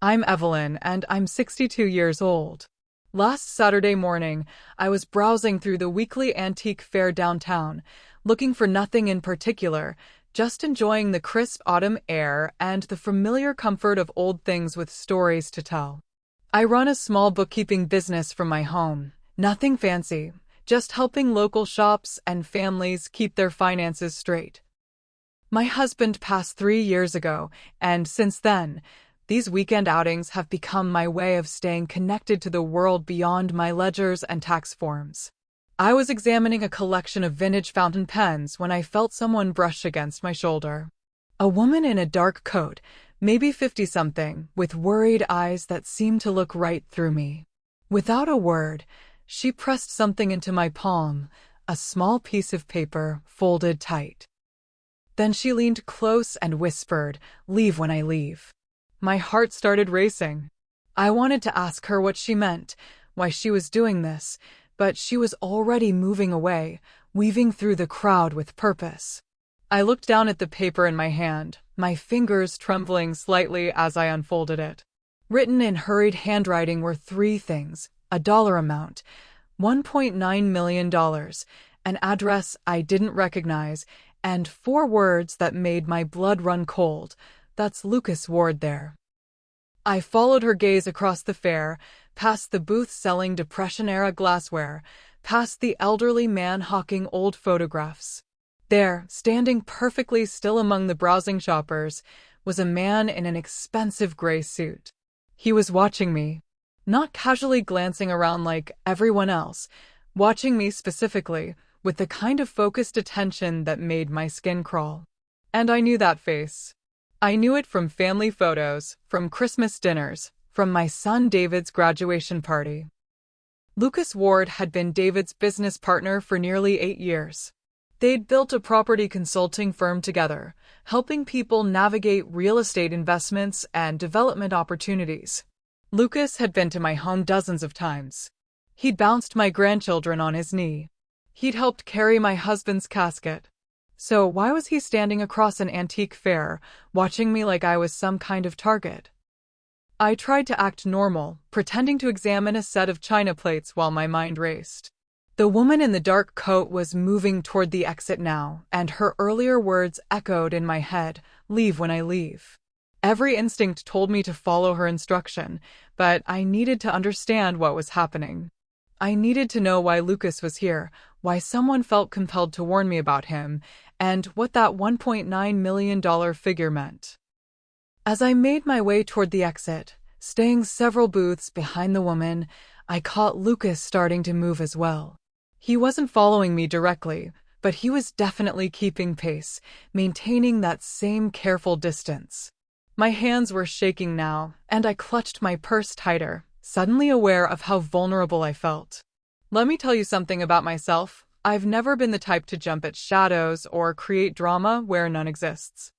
I'm Evelyn, and I'm 62 years old. Last Saturday morning, I was browsing through the weekly antique fair downtown, looking for nothing in particular, just enjoying the crisp autumn air and the familiar comfort of old things with stories to tell. I run a small bookkeeping business from my home, nothing fancy, just helping local shops and families keep their finances straight. My husband passed 3 years ago, and since then, these weekend outings have become my way of staying connected to the world beyond my ledgers and tax forms. I was examining a collection of vintage fountain pens when I felt someone brush against my shoulder. A woman in a dark coat, maybe 50-something, with worried eyes that seemed to look right through me. Without a word, she pressed something into my palm, a small piece of paper folded tight. Then she leaned close and whispered, "Leave when I leave." My heart started racing. I wanted to ask her what she meant, why she was doing this, but she was already moving away, weaving through the crowd with purpose. I looked down at the paper in my hand, my fingers trembling slightly as I unfolded it. Written in hurried handwriting were three things: a dollar amount, $1.9 million, an address I didn't recognize, and four words that made my blood run cold: "That's Lucas Ward there." I followed her gaze across the fair, past the booth selling Depression-era glassware, past the elderly man hawking old photographs. There, standing perfectly still among the browsing shoppers, was a man in an expensive gray suit. He was watching me, not casually glancing around like everyone else, watching me specifically, with the kind of focused attention that made my skin crawl. And I knew that face. I knew it from family photos, from Christmas dinners, from my son David's graduation party. Lucas Ward had been David's business partner for nearly 8 years. They'd built a property consulting firm together, helping people navigate real estate investments and development opportunities. Lucas had been to my home dozens of times. He'd bounced my grandchildren on his knee. He'd helped carry my husband's casket. So why was he standing across an antique fair, watching me like I was some kind of target? I tried to act normal, pretending to examine a set of china plates while my mind raced. The woman in the dark coat was moving toward the exit now, and her earlier words echoed in my head, "Leave when I leave." Every instinct told me to follow her instruction, but I needed to understand what was happening. I needed to know why Lucas was here, why someone felt compelled to warn me about him, and what that $1.9 million figure meant. As I made my way toward the exit, staying several booths behind the woman, I caught Lucas starting to move as well. He wasn't following me directly, but he was definitely keeping pace, maintaining that same careful distance. My hands were shaking now, and I clutched my purse tighter, suddenly aware of how vulnerable I felt. Let me tell you something about myself. I've never been the type to jump at shadows or create drama where none exists.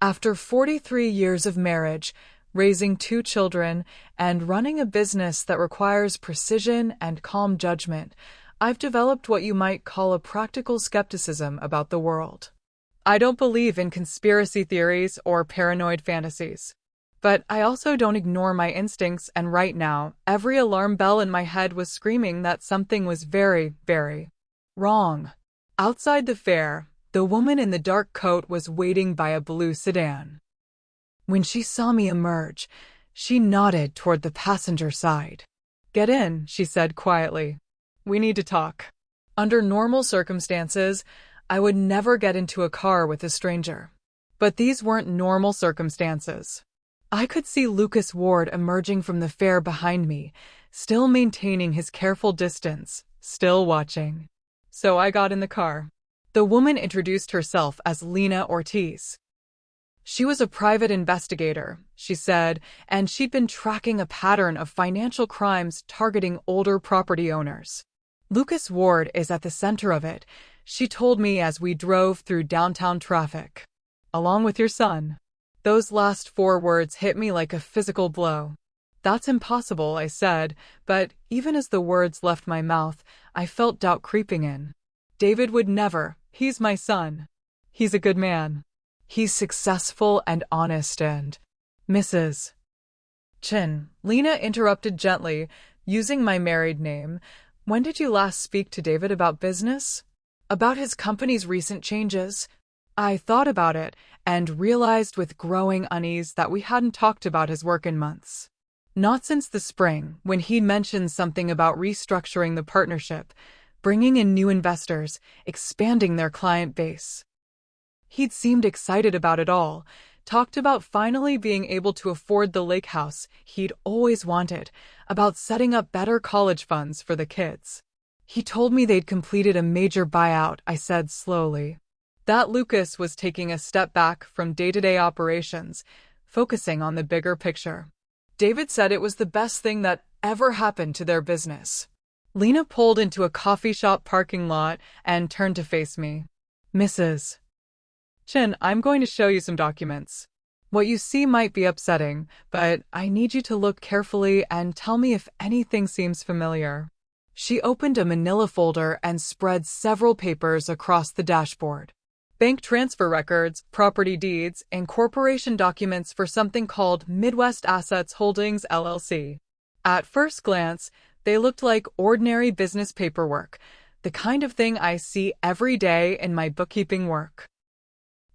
After 43 years of marriage, raising 2 children, and running a business that requires precision and calm judgment, I've developed what you might call a practical skepticism about the world. I don't believe in conspiracy theories or paranoid fantasies. But I also don't ignore my instincts, and right now, every alarm bell in my head was screaming that something was very, very wrong. Outside the fair, the woman in the dark coat was waiting by a blue sedan. When she saw me emerge, she nodded toward the passenger side. "Get in," she said quietly. "We need to talk." Under normal circumstances, I would never get into a car with a stranger. But these weren't normal circumstances. I could see Lucas Ward emerging from the fair behind me, still maintaining his careful distance, still watching. So I got in the car. The woman introduced herself as Lena Ortiz. She was a private investigator, she said, and she'd been tracking a pattern of financial crimes targeting older property owners. Lucas Ward is at the center of it, she told me as we drove through downtown traffic. "Along with your son." Those last 4 words hit me like a physical blow. "That's impossible," I said, but even as the words left my mouth, I felt doubt creeping in. "David would never. He's my son. He's a good man. He's successful and honest and Mrs. Chin, Lena interrupted gently, using my married name. When did you last speak to David about business? About his company's recent changes? I thought about it and realized with growing unease that we hadn't talked about his work in months. Not since the spring, when he mentioned something about restructuring the partnership, bringing in new investors, expanding their client base. He'd seemed excited about it all, talked about finally being able to afford the lake house he'd always wanted, about setting up better college funds for the kids. He told me they'd completed a major buyout, I said slowly. That Lucas was taking a step back from day-to-day operations, focusing on the bigger picture. David said it was the best thing that ever happened to their business. Lena pulled into a coffee shop parking lot and turned to face me. Mrs. Chin, I'm going to show you some documents. What you see might be upsetting, but I need you to look carefully and tell me if anything seems familiar. She opened a manila folder and spread several papers across the dashboard. Bank transfer records, property deeds, and corporation documents for something called Midwest Assets Holdings, LLC. At first glance, they looked like ordinary business paperwork, the kind of thing I see every day in my bookkeeping work.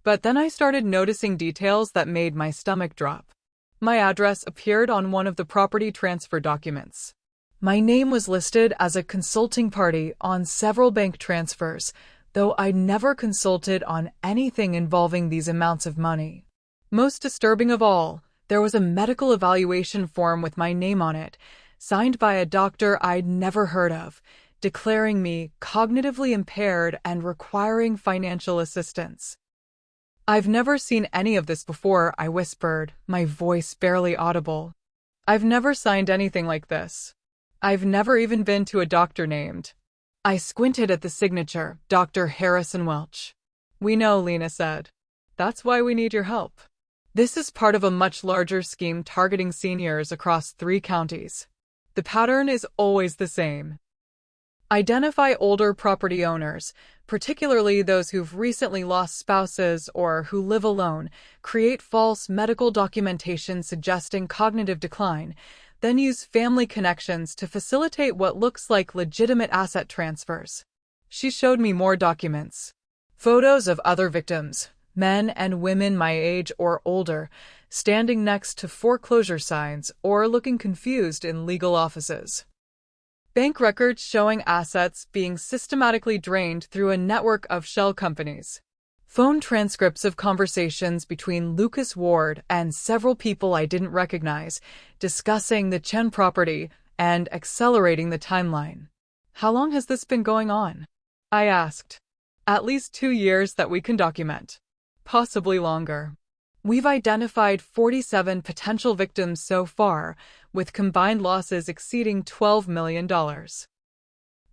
But then I started noticing details that made my stomach drop. My address appeared on one of the property transfer documents. My name was listed as a consulting party on several bank transfers, though I'd never consulted on anything involving these amounts of money. Most disturbing of all, there was a medical evaluation form with my name on it, signed by a doctor I'd never heard of, declaring me cognitively impaired and requiring financial assistance. I've never seen any of this before, I whispered, my voice barely audible. I've never signed anything like this. I've never even been to a doctor named. I squinted at the signature, Dr. Harrison Welch. We know, Lena said. That's why we need your help. This is part of a much larger scheme targeting seniors across 3 counties. The pattern is always the same. Identify older property owners, particularly those who've recently lost spouses or who live alone, create false medical documentation suggesting cognitive decline, then use family connections to facilitate what looks like legitimate asset transfers. She showed me more documents. Photos of other victims, men and women my age or older, standing next to foreclosure signs or looking confused in legal offices. Bank records showing assets being systematically drained through a network of shell companies. Phone transcripts of conversations between Lucas Ward and several people I didn't recognize, discussing the Chen property and accelerating the timeline. How long has this been going on? I asked. At least 2 years that we can document. Possibly longer. We've identified 47 potential victims so far, with combined losses exceeding $12 million.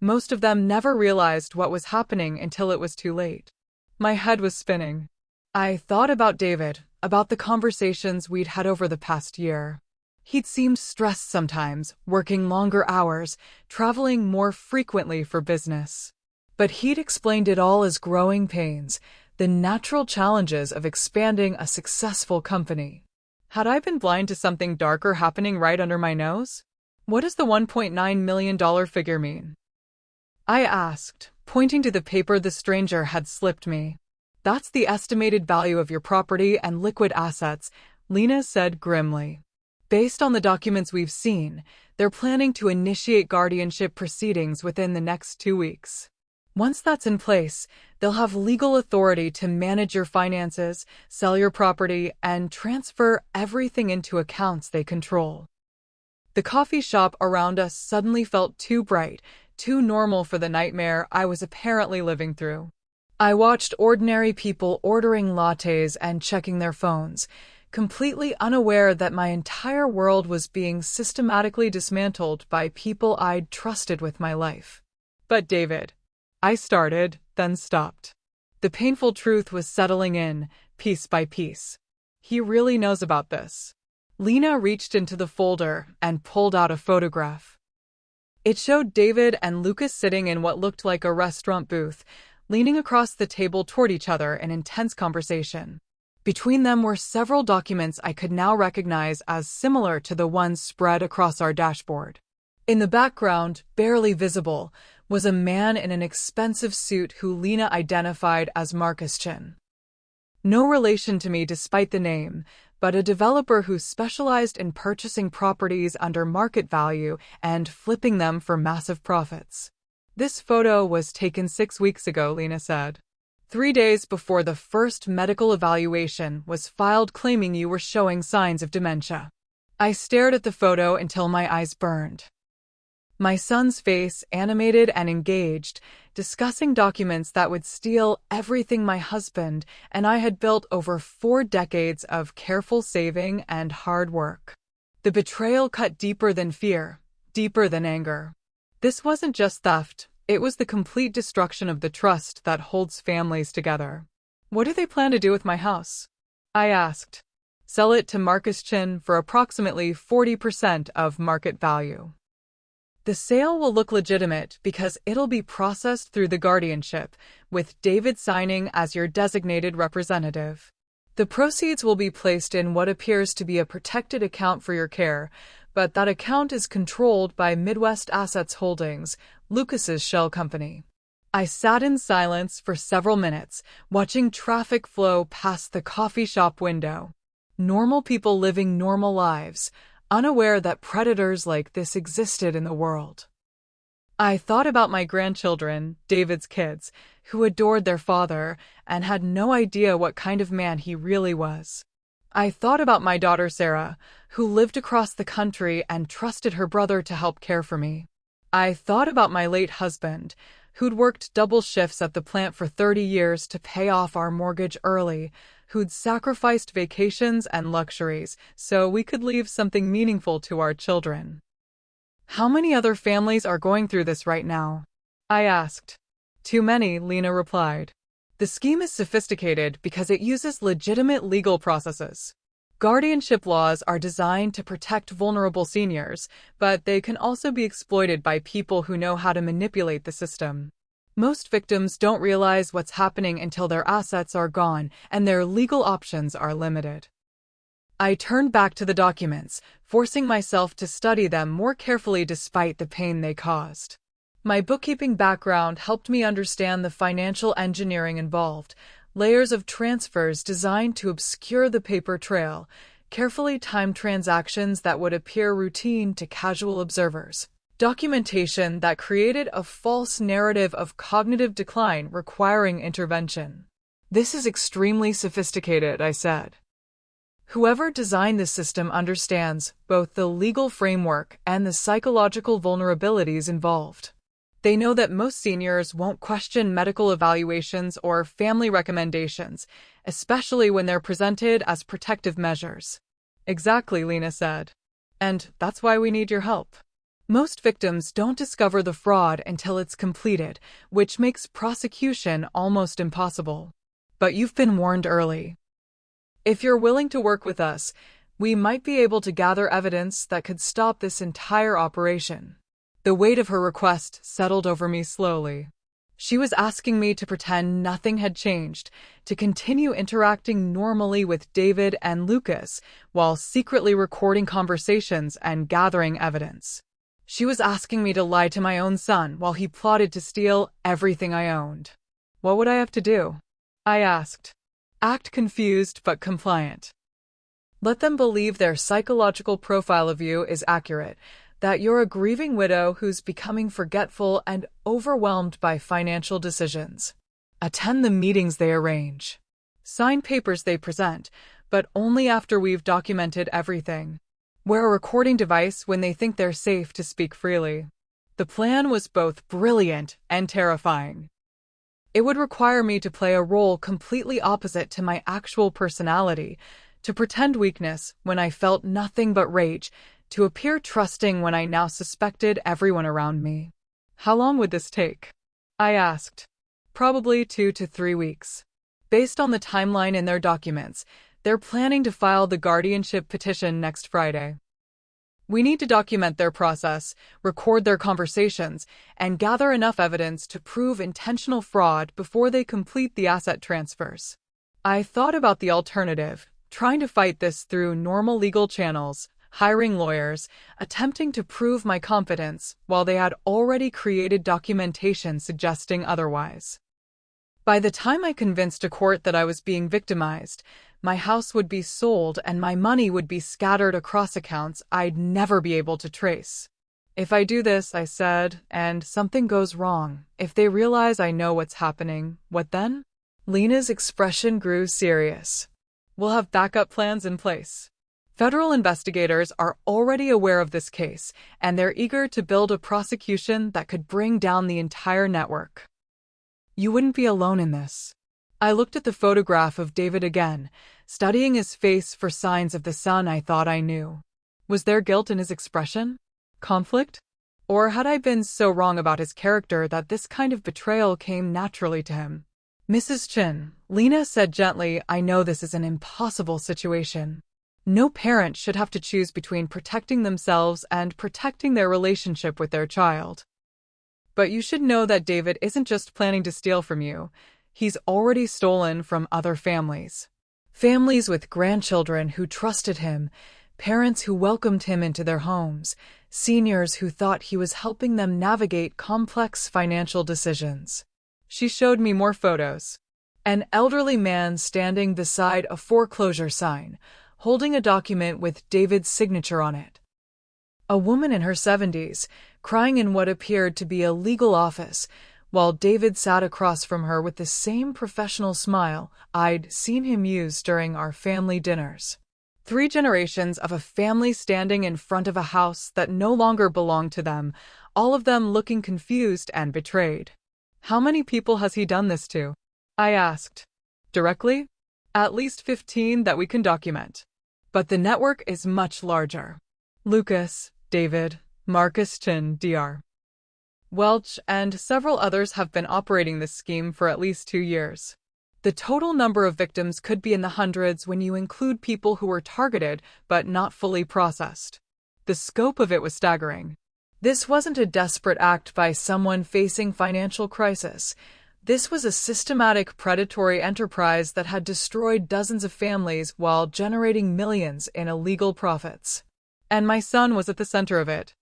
Most of them never realized what was happening until it was too late. My head was spinning. I thought about David, about the conversations we'd had over the past year. He'd seemed stressed sometimes, working longer hours, traveling more frequently for business. But he'd explained it all as growing pains, the natural challenges of expanding a successful company. Had I been blind to something darker happening right under my nose? What does the $1.9 million figure mean? I asked, pointing to the paper the stranger had slipped me. That's the estimated value of your property and liquid assets, Lena said grimly. Based on the documents we've seen, they're planning to initiate guardianship proceedings within the next 2 weeks. Once that's in place, they'll have legal authority to manage your finances, sell your property, and transfer everything into accounts they control. The coffee shop around us suddenly felt too bright, too normal for the nightmare I was apparently living through. I watched ordinary people ordering lattes and checking their phones, completely unaware that my entire world was being systematically dismantled by people I'd trusted with my life. But David. I started, then stopped. The painful truth was settling in, piece by piece. He really knows about this. Lena reached into the folder and pulled out a photograph. It showed David and Lucas sitting in what looked like a restaurant booth, leaning across the table toward each other in intense conversation. Between them were several documents I could now recognize as similar to the ones spread across our dashboard. In the background, barely visible, was a man in an expensive suit who Lena identified as Marcus Chin. No relation to me despite the name, but a developer who specialized in purchasing properties under market value and flipping them for massive profits. This photo was taken 6 weeks ago, Lena said. 3 days before the first medical evaluation was filed claiming you were showing signs of dementia. I stared at the photo until my eyes burned. My son's face animated and engaged, discussing documents that would steal everything my husband and I had built over 4 decades of careful saving and hard work. The betrayal cut deeper than fear, deeper than anger. This wasn't just theft, it was the complete destruction of the trust that holds families together. What do they plan to do with my house? I asked. Sell it to Marcus Chin for approximately 40% of market value. The sale will look legitimate because it'll be processed through the guardianship, with David signing as your designated representative. The proceeds will be placed in what appears to be a protected account for your care, but that account is controlled by Midwest Assets Holdings, Lucas's shell company. I sat in silence for several minutes, watching traffic flow past the coffee shop window. Normal people living normal lives, unaware that predators like this existed in the world. I thought about my grandchildren, David's kids, who adored their father and had no idea what kind of man he really was. I thought about my daughter Sarah, who lived across the country and trusted her brother to help care for me. I thought about my late husband, who'd worked double shifts at the plant for 30 years to pay off our mortgage early, who'd sacrificed vacations and luxuries so we could leave something meaningful to our children. How many other families are going through this right now? I asked. Too many, Lena replied. The scheme is sophisticated because it uses legitimate legal processes. Guardianship laws are designed to protect vulnerable seniors, but they can also be exploited by people who know how to manipulate the system. Most victims don't realize what's happening until their assets are gone and their legal options are limited. I turned back to the documents, forcing myself to study them more carefully despite the pain they caused. My bookkeeping background helped me understand the financial engineering involved, layers of transfers designed to obscure the paper trail, carefully timed transactions that would appear routine to casual observers, documentation that created a false narrative of cognitive decline requiring intervention. This is extremely sophisticated, I said. Whoever designed this system understands both the legal framework and the psychological vulnerabilities involved. They know that most seniors won't question medical evaluations or family recommendations, especially when they're presented as protective measures. Exactly, Lena said. And that's why we need your help. Most victims don't discover the fraud until it's completed, which makes prosecution almost impossible. But you've been warned early. If you're willing to work with us, we might be able to gather evidence that could stop this entire operation. The weight of her request settled over me slowly. She was asking me to pretend nothing had changed, to continue interacting normally with David and Lucas while secretly recording conversations and gathering evidence. She was asking me to lie to my own son while he plotted to steal everything I owned. What would I have to do? I asked. Act confused but compliant. Let them believe their psychological profile of you is accurate, that you're a grieving widow who's becoming forgetful and overwhelmed by financial decisions. Attend the meetings they arrange. Sign papers they present, but only after we've documented everything. Wear a recording device when they think they're safe to speak freely. The plan was both brilliant and terrifying. It would require me to play a role completely opposite to my actual personality, to pretend weakness when I felt nothing but rage, to appear trusting when I now suspected everyone around me. How long would this take? I asked. Probably 2 to 3 weeks. Based on the timeline in their documents, they're planning to file the guardianship petition next Friday. We need to document their process, record their conversations, and gather enough evidence to prove intentional fraud before they complete the asset transfers. I thought about the alternative, trying to fight this through normal legal channels, hiring lawyers, attempting to prove my competence while they had already created documentation suggesting otherwise. By the time I convinced a court that I was being victimized, my house would be sold and my money would be scattered across accounts I'd never be able to trace. If I do this, I said, and something goes wrong, if they realize I know what's happening, what then? Lena's expression grew serious. We'll have backup plans in place. Federal investigators are already aware of this case, and they're eager to build a prosecution that could bring down the entire network. You wouldn't be alone in this. I looked at the photograph of David again, studying his face for signs of the son I thought I knew. Was there guilt in his expression? Conflict? Or had I been so wrong about his character that this kind of betrayal came naturally to him? Mrs. Chin, Lena said gently, I know this is an impossible situation. No parent should have to choose between protecting themselves and protecting their relationship with their child. But you should know that David isn't just planning to steal from you. He's already stolen from other families. Families with grandchildren who trusted him, parents who welcomed him into their homes, seniors who thought he was helping them navigate complex financial decisions. She showed me more photos. An elderly man standing beside a foreclosure sign, holding a document with David's signature on it. A woman in her 70s, crying in what appeared to be a legal office, while David sat across from her with the same professional smile I'd seen him use during our family dinners. 3 generations of a family standing in front of a house that no longer belonged to them, all of them looking confused and betrayed. How many people has he done this to? I asked. Directly? At least 15 that we can document. But the network is much larger. Lucas, David, Marcus Chin, Dr. Welch, and several others have been operating this scheme for at least 2 years. The total number of victims could be in the hundreds when you include people who were targeted but not fully processed. The scope of it was staggering. This wasn't a desperate act by someone facing financial crisis. This was a systematic predatory enterprise that had destroyed dozens of families while generating millions in illegal profits. And my son was at the center of it.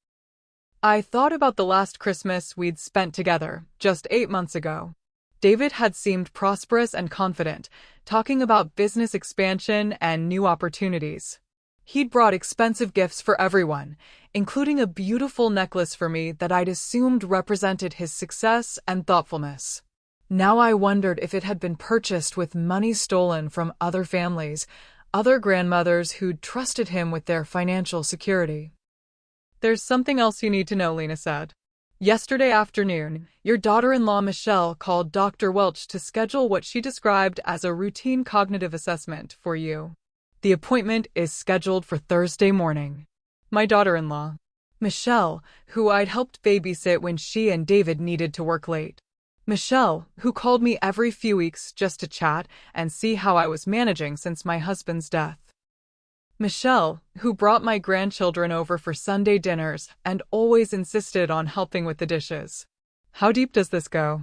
I thought about the last Christmas we'd spent together, just 8 months ago. David had seemed prosperous and confident, talking about business expansion and new opportunities. He'd brought expensive gifts for everyone, including a beautiful necklace for me that I'd assumed represented his success and thoughtfulness. Now I wondered if it had been purchased with money stolen from other families, other grandmothers who'd trusted him with their financial security. There's something else you need to know, Lena said. Yesterday afternoon, your daughter-in-law Michelle called Dr. Welch to schedule what she described as a routine cognitive assessment for you. The appointment is scheduled for Thursday morning. My daughter-in-law, Michelle, who I'd helped babysit when she and David needed to work late. Michelle, who called me every few weeks just to chat and see how I was managing since my husband's death. Michelle, who brought my grandchildren over for Sunday dinners and always insisted on helping with the dishes. How deep does this go?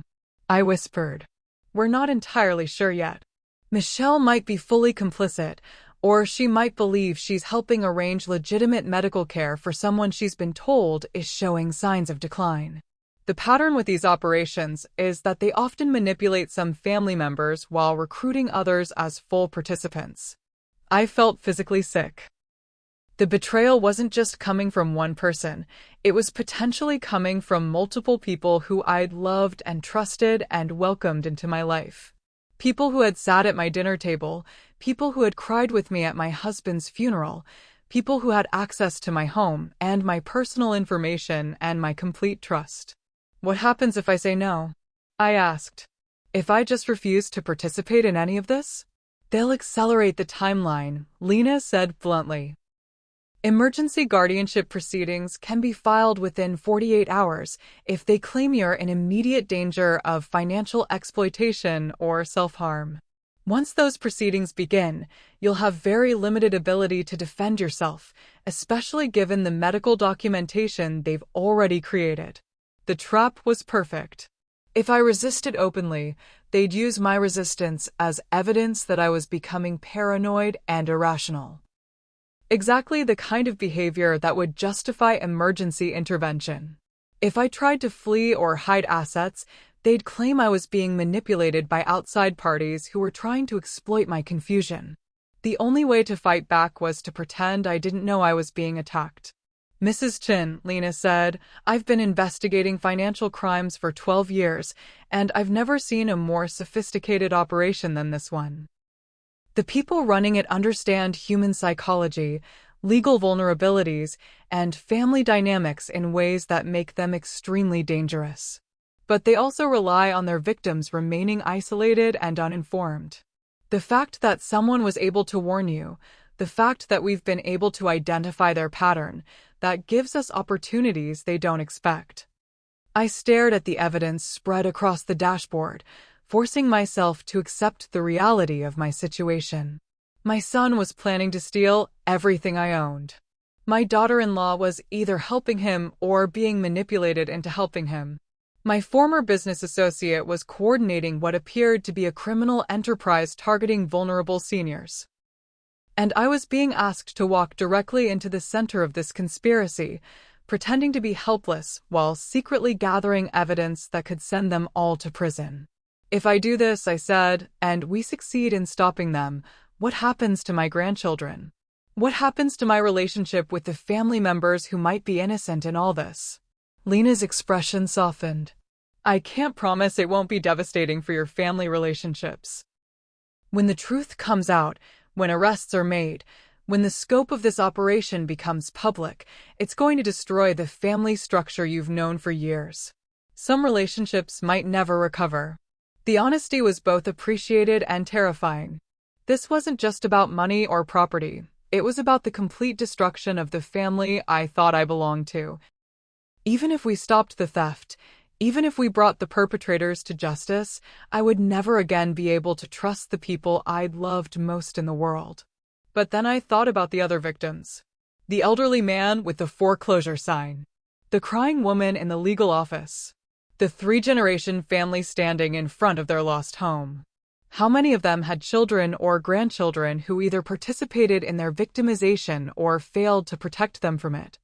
I whispered. We're not entirely sure yet. Michelle might be fully complicit, or she might believe she's helping arrange legitimate medical care for someone she's been told is showing signs of decline. The pattern with these operations is that they often manipulate some family members while recruiting others as full participants. I felt physically sick. The betrayal wasn't just coming from one person, it was potentially coming from multiple people who I'd loved and trusted and welcomed into my life. People who had sat at my dinner table, people who had cried with me at my husband's funeral, people who had access to my home and my personal information and my complete trust. What happens if I say no? I asked. If I just refuse to participate in any of this? They'll accelerate the timeline, Lena said bluntly. Emergency guardianship proceedings can be filed within 48 hours if they claim you're in immediate danger of financial exploitation or self-harm. Once those proceedings begin, you'll have very limited ability to defend yourself, especially given the medical documentation they've already created. The trap was perfect. If I resisted openly, They'd use my resistance as evidence that I was becoming paranoid and irrational. Exactly the kind of behavior that would justify emergency intervention. If I tried to flee or hide assets, they'd claim I was being manipulated by outside parties who were trying to exploit my confusion. The only way to fight back was to pretend I didn't know I was being attacked. Mrs. Chin, Lena said, I've been investigating financial crimes for 12 years, and I've never seen a more sophisticated operation than this one. The people running it understand human psychology, legal vulnerabilities, and family dynamics in ways that make them extremely dangerous. But they also rely on their victims remaining isolated and uninformed. The fact that someone was able to warn you, the fact that we've been able to identify their pattern, that gives us opportunities they don't expect. I stared at the evidence spread across the dashboard, forcing myself to accept the reality of my situation. My son was planning to steal everything I owned. My daughter-in-law was either helping him or being manipulated into helping him. My former business associate was coordinating what appeared to be a criminal enterprise targeting vulnerable seniors. And I was being asked to walk directly into the center of this conspiracy, pretending to be helpless while secretly gathering evidence that could send them all to prison. If I do this, I said, and we succeed in stopping them, what happens to my grandchildren? What happens to my relationship with the family members who might be innocent in all this? Lena's expression softened. I can't promise it won't be devastating for your family relationships. When the truth comes out, when arrests are made, when the scope of this operation becomes public, it's going to destroy the family structure you've known for years. Some relationships might never recover. The honesty was both appreciated and terrifying. This wasn't just about money or property. It was about the complete destruction of the family I thought I belonged to. Even if we stopped the theft, even if we brought the perpetrators to justice, I would never again be able to trust the people I'd loved most in the world. But then I thought about the other victims. The elderly man with the foreclosure sign. The crying woman in the legal office. The three-generation family standing in front of their lost home. How many of them had children or grandchildren who either participated in their victimization or failed to protect them from it?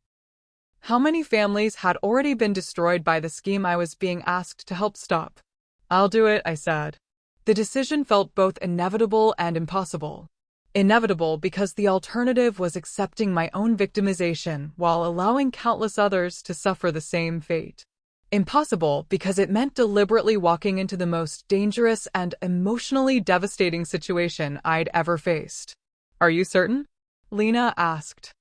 How many families had already been destroyed by the scheme I was being asked to help stop? I'll do it, I said. The decision felt both inevitable and impossible. Inevitable because the alternative was accepting my own victimization while allowing countless others to suffer the same fate. Impossible because it meant deliberately walking into the most dangerous and emotionally devastating situation I'd ever faced. Are you certain? Lena asked.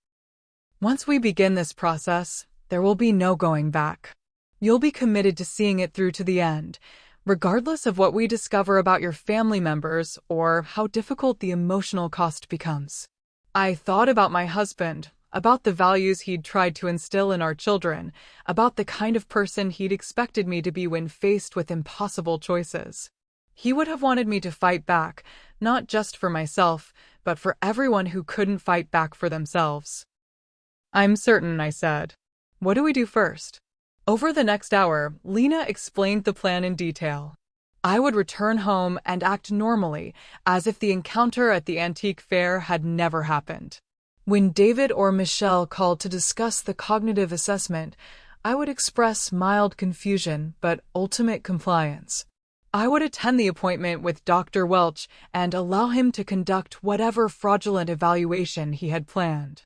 Once we begin this process, there will be no going back. You'll be committed to seeing it through to the end, regardless of what we discover about your family members or how difficult the emotional cost becomes. I thought about my husband, about the values he'd tried to instill in our children, about the kind of person he'd expected me to be when faced with impossible choices. He would have wanted me to fight back, not just for myself, but for everyone who couldn't fight back for themselves. I'm certain, I said. What do we do first? Over the next hour, Lena explained the plan in detail. I would return home and act normally, as if the encounter at the antique fair had never happened. When David or Michelle called to discuss the cognitive assessment, I would express mild confusion but ultimate compliance. I would attend the appointment with Dr. Welch and allow him to conduct whatever fraudulent evaluation he had planned.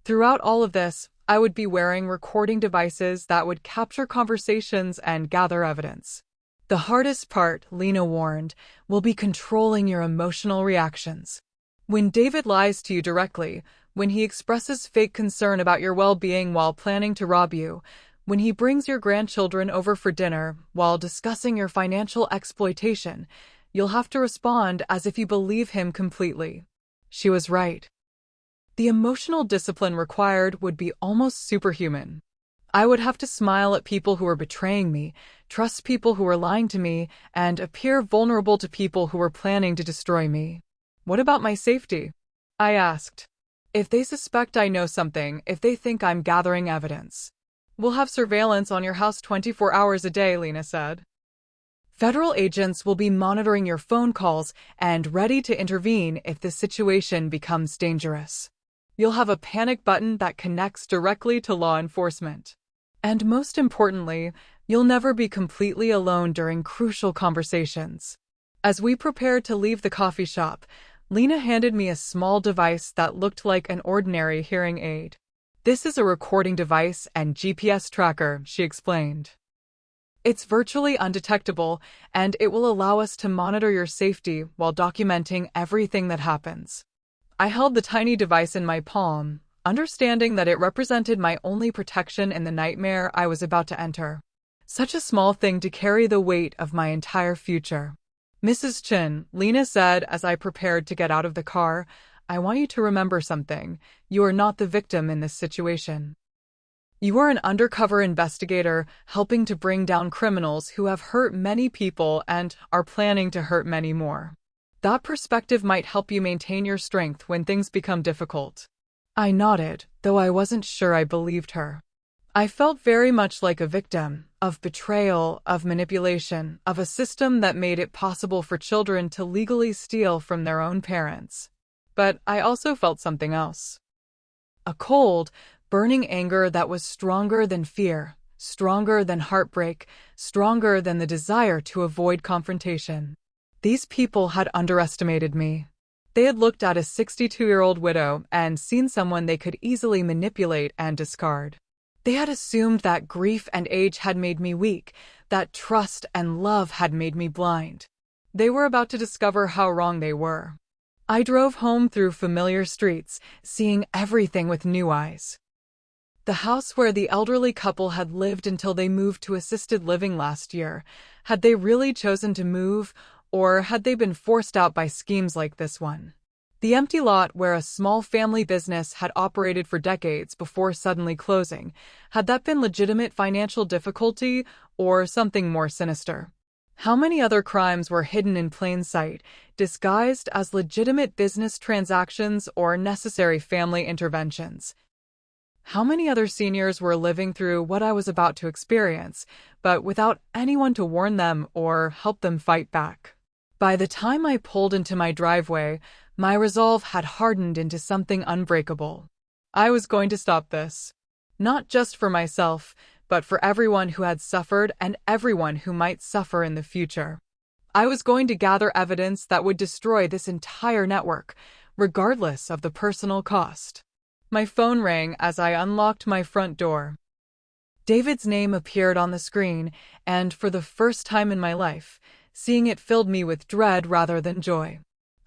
Throughout all of this, I would be wearing recording devices that would capture conversations and gather evidence. The hardest part, Lena warned, will be controlling your emotional reactions. When David lies to you directly, when he expresses fake concern about your well-being while planning to rob you, when he brings your grandchildren over for dinner while discussing your financial exploitation, you'll have to respond as if you believe him completely. She was right. The emotional discipline required would be almost superhuman. I would have to smile at people who were betraying me, trust people who were lying to me, and appear vulnerable to people who were planning to destroy me. What about my safety? I asked. If they suspect I know something, if they think I'm gathering evidence. We'll have surveillance on your house 24 hours a day, Lena said. Federal agents will be monitoring your phone calls and ready to intervene if the situation becomes dangerous. You'll have a panic button that connects directly to law enforcement. And most importantly, you'll never be completely alone during crucial conversations. As we prepared to leave the coffee shop, Lena handed me a small device that looked like an ordinary hearing aid. "This is a recording device and GPS tracker," she explained. "It's virtually undetectable, and it will allow us to monitor your safety while documenting everything that happens." I held the tiny device in my palm, understanding that it represented my only protection in the nightmare I was about to enter. Such a small thing to carry the weight of my entire future. "Mrs. Chin," Lena said as I prepared to get out of the car, "I want you to remember something. You are not the victim in this situation. You are an undercover investigator helping to bring down criminals who have hurt many people and are planning to hurt many more. That perspective might help you maintain your strength when things become difficult." I nodded, though I wasn't sure I believed her. I felt very much like a victim, of betrayal, of manipulation, of a system that made it possible for children to legally steal from their own parents. But I also felt something else. A cold, burning anger that was stronger than fear, stronger than heartbreak, stronger than the desire to avoid confrontation. These people had underestimated me. They had looked at a 62-year-old widow and seen someone they could easily manipulate and discard. They had assumed that grief and age had made me weak, that trust and love had made me blind. They were about to discover how wrong they were. I drove home through familiar streets, seeing everything with new eyes. The house where the elderly couple had lived until they moved to assisted living last year. Had they really chosen to move, or had they been forced out by schemes like this one? The empty lot where a small family business had operated for decades before suddenly closing. Had that been legitimate financial difficulty or something more sinister? How many other crimes were hidden in plain sight, disguised as legitimate business transactions or necessary family interventions? How many other seniors were living through what I was about to experience, but without anyone to warn them or help them fight back? By the time I pulled into my driveway, my resolve had hardened into something unbreakable. I was going to stop this. Not just for myself, but for everyone who had suffered and everyone who might suffer in the future. I was going to gather evidence that would destroy this entire network, regardless of the personal cost. My phone rang as I unlocked my front door. David's name appeared on the screen, and for the first time in my life, seeing it filled me with dread rather than joy.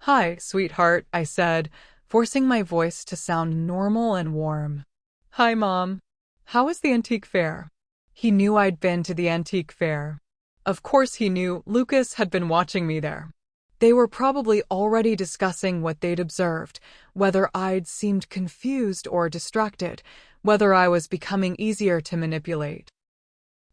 "Hi, sweetheart," I said, forcing my voice to sound normal and warm. "Hi, Mom. How was the antique fair?" He knew I'd been to the antique fair. Of course he knew Lucas had been watching me there. They were probably already discussing what they'd observed, whether I'd seemed confused or distracted, whether I was becoming easier to manipulate.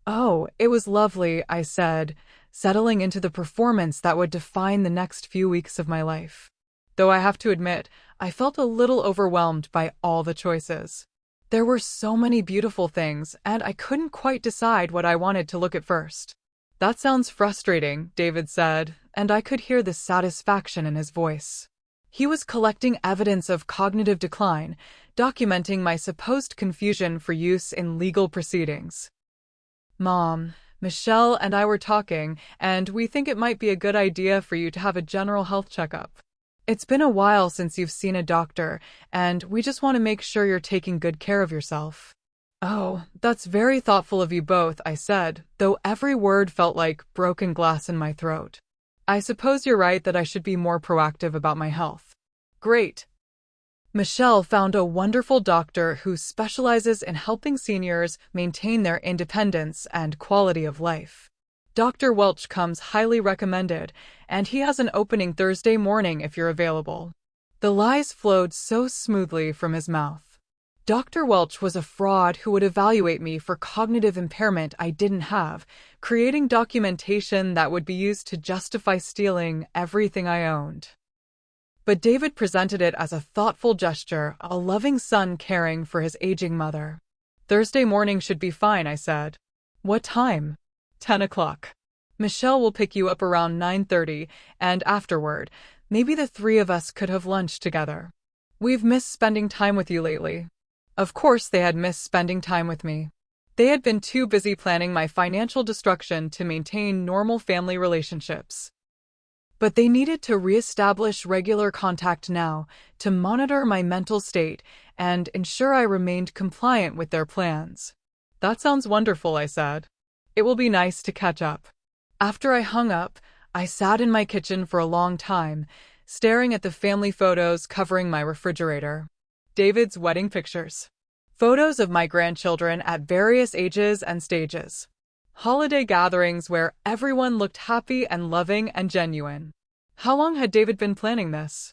"Oh, it was lovely," I said, settling into the performance that would define the next few weeks of my life. Though I have to admit, I felt a little overwhelmed by all the choices. There were so many beautiful things, and I couldn't quite decide what I wanted to look at first. "That sounds frustrating," David said, and I could hear the satisfaction in his voice. He was collecting evidence of cognitive decline, documenting my supposed confusion for use in legal proceedings. "Mom, Michelle and I were talking, and we think it might be a good idea for you to have a general health checkup. It's been a while since you've seen a doctor, and we just want to make sure you're taking good care of yourself." "Oh, that's very thoughtful of you both," I said, though every word felt like broken glass in my throat. "I suppose you're right that I should be more proactive about my health." "Great." Michelle found a wonderful doctor who specializes in helping seniors maintain their independence and quality of life. Dr. Welch comes highly recommended, and he has an opening Thursday morning if you're available. The lies flowed so smoothly from his mouth. Dr. Welch was a fraud who would evaluate me for cognitive impairment I didn't have, creating documentation that would be used to justify stealing everything I owned. But David presented it as a thoughtful gesture, a loving son caring for his aging mother. "Thursday morning should be fine," I said. "What time?" 10 o'clock. Michelle will pick you up around 9:30, and afterward, maybe the three of us could have lunch together. We've missed spending time with you lately." Of course they had missed spending time with me. They had been too busy planning my financial destruction to maintain normal family relationships. But they needed to reestablish regular contact now, to monitor my mental state and ensure I remained compliant with their plans. "That sounds wonderful," I said. "It will be nice to catch up." After I hung up, I sat in my kitchen for a long time, staring at the family photos covering my refrigerator. David's wedding pictures. Photos of my grandchildren at various ages and stages. Holiday gatherings where everyone looked happy and loving and genuine. How long had David been planning this?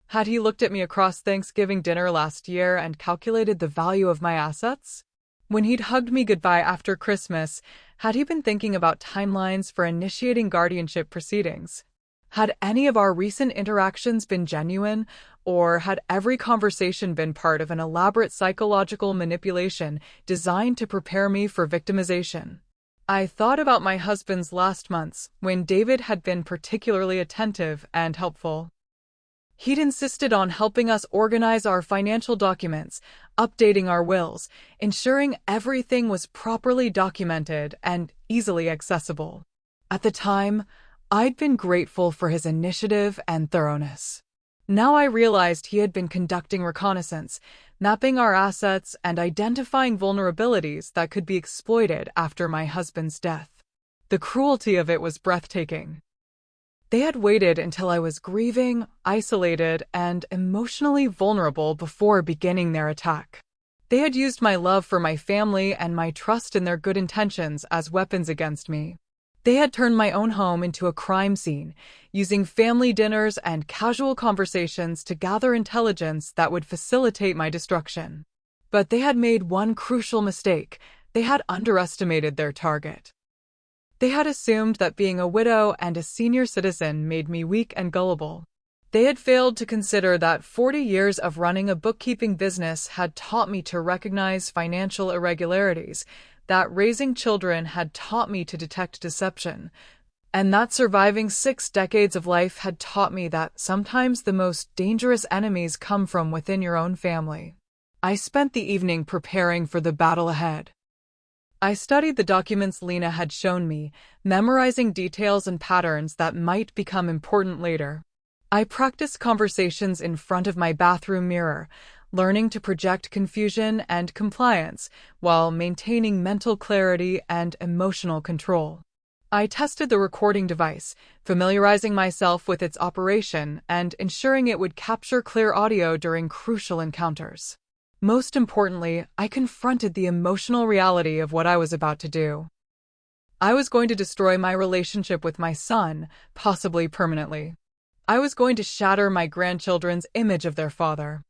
Had he looked at me across Thanksgiving dinner last year and calculated the value of my assets? When he'd hugged me goodbye after Christmas, had he been thinking about timelines for initiating guardianship proceedings? Had any of our recent interactions been genuine, or had every conversation been part of an elaborate psychological manipulation designed to prepare me for victimization? I thought about my husband's last months, when David had been particularly attentive and helpful. He'd insisted on helping us organize our financial documents, updating our wills, ensuring everything was properly documented and easily accessible. At the time, I'd been grateful for his initiative and thoroughness. Now I realized he had been conducting reconnaissance, mapping our assets and identifying vulnerabilities that could be exploited after my husband's death. The cruelty of it was breathtaking. They had waited until I was grieving, isolated, and emotionally vulnerable before beginning their attack. They had used my love for my family and my trust in their good intentions as weapons against me. They had turned my own home into a crime scene, using family dinners and casual conversations to gather intelligence that would facilitate my destruction. But they had made one crucial mistake. They had underestimated their target. They had assumed that being a widow and a senior citizen made me weak and gullible. They had failed to consider that 40 years of running a bookkeeping business had taught me to recognize financial irregularities, that raising children had taught me to detect deception, and that surviving 6 decades of life had taught me that sometimes the most dangerous enemies come from within your own family. I spent the evening preparing for the battle ahead. I studied the documents Lena had shown me, memorizing details and patterns that might become important later. I practiced conversations in front of my bathroom mirror, learning to project confusion and compliance while maintaining mental clarity and emotional control. I tested the recording device, familiarizing myself with its operation and ensuring it would capture clear audio during crucial encounters. Most importantly, I confronted the emotional reality of what I was about to do. I was going to destroy my relationship with my son, possibly permanently. I was going to shatter my grandchildren's image of their father.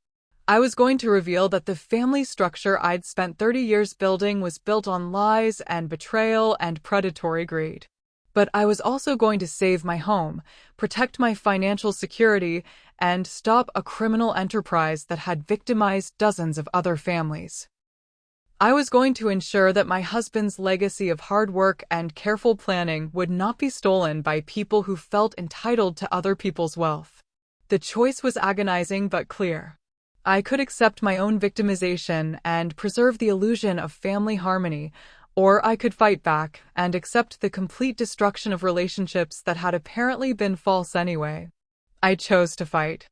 I was going to reveal that the family structure I'd spent 30 years building was built on lies and betrayal and predatory greed. But I was also going to save my home, protect my financial security, and stop a criminal enterprise that had victimized dozens of other families. I was going to ensure that my husband's legacy of hard work and careful planning would not be stolen by people who felt entitled to other people's wealth. The choice was agonizing but clear. I could accept my own victimization and preserve the illusion of family harmony, or I could fight back and accept the complete destruction of relationships that had apparently been false anyway. I chose to fight.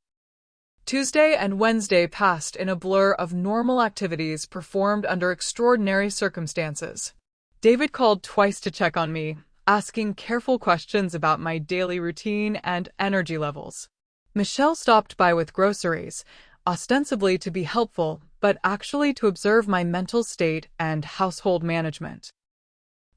Tuesday and Wednesday passed in a blur of normal activities performed under extraordinary circumstances. David called twice to check on me, asking careful questions about my daily routine and energy levels. Michelle stopped by with groceries, ostensibly to be helpful, but actually to observe my mental state and household management.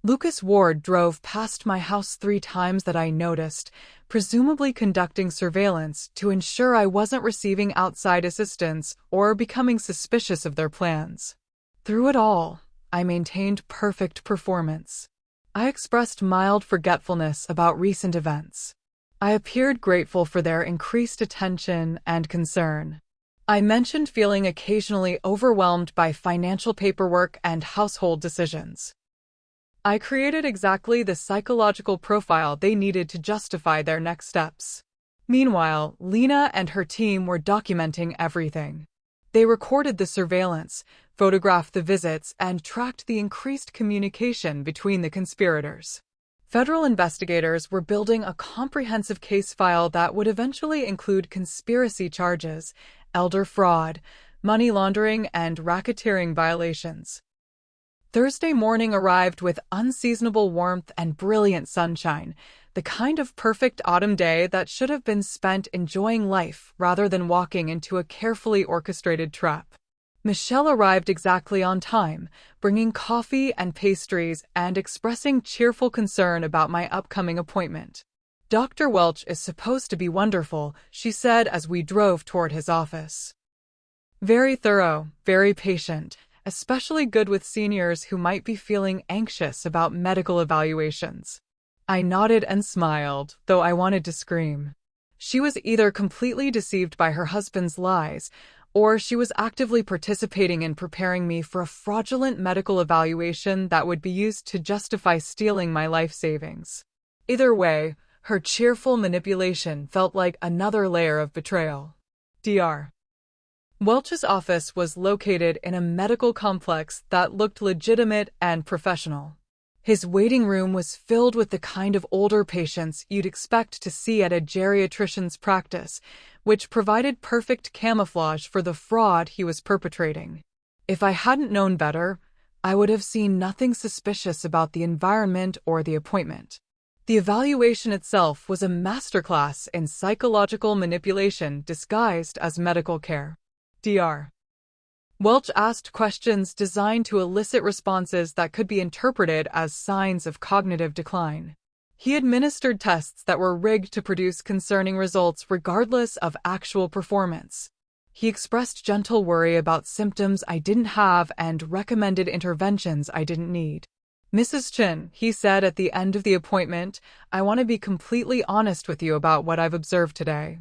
Lucas Ward drove past my house 3 times that I noticed, presumably conducting surveillance to ensure I wasn't receiving outside assistance or becoming suspicious of their plans. Through it all, I maintained perfect performance. I expressed mild forgetfulness about recent events. I appeared grateful for their increased attention and concern. I mentioned feeling occasionally overwhelmed by financial paperwork and household decisions. I created exactly the psychological profile they needed to justify their next steps. Meanwhile, Lena and her team were documenting everything. They recorded the surveillance, photographed the visits, and tracked the increased communication between the conspirators. Federal investigators were building a comprehensive case file that would eventually include conspiracy charges, elder fraud, money laundering, and racketeering violations. Thursday morning arrived with unseasonable warmth and brilliant sunshine, the kind of perfect autumn day that should have been spent enjoying life rather than walking into a carefully orchestrated trap. Michelle arrived exactly on time, bringing coffee and pastries and expressing cheerful concern about my upcoming appointment. "Dr. Welch is supposed to be wonderful," she said as we drove toward his office. "Very thorough, very patient, especially good with seniors who might be feeling anxious about medical evaluations." I nodded and smiled, though I wanted to scream. She was either completely deceived by her husband's lies, or she was actively participating in preparing me for a fraudulent medical evaluation that would be used to justify stealing my life savings. Either way, her cheerful manipulation felt like another layer of betrayal. Dr. Welch's office was located in a medical complex that looked legitimate and professional. His waiting room was filled with the kind of older patients you'd expect to see at a geriatrician's practice, which provided perfect camouflage for the fraud he was perpetrating. If I hadn't known better, I would have seen nothing suspicious about the environment or the appointment. The evaluation itself was a masterclass in psychological manipulation disguised as medical care. Dr. Welch asked questions designed to elicit responses that could be interpreted as signs of cognitive decline. He administered tests that were rigged to produce concerning results regardless of actual performance. He expressed gentle worry about symptoms I didn't have and recommended interventions I didn't need. "Mrs. Chin," he said at the end of the appointment, "I want to be completely honest with you about what I've observed today.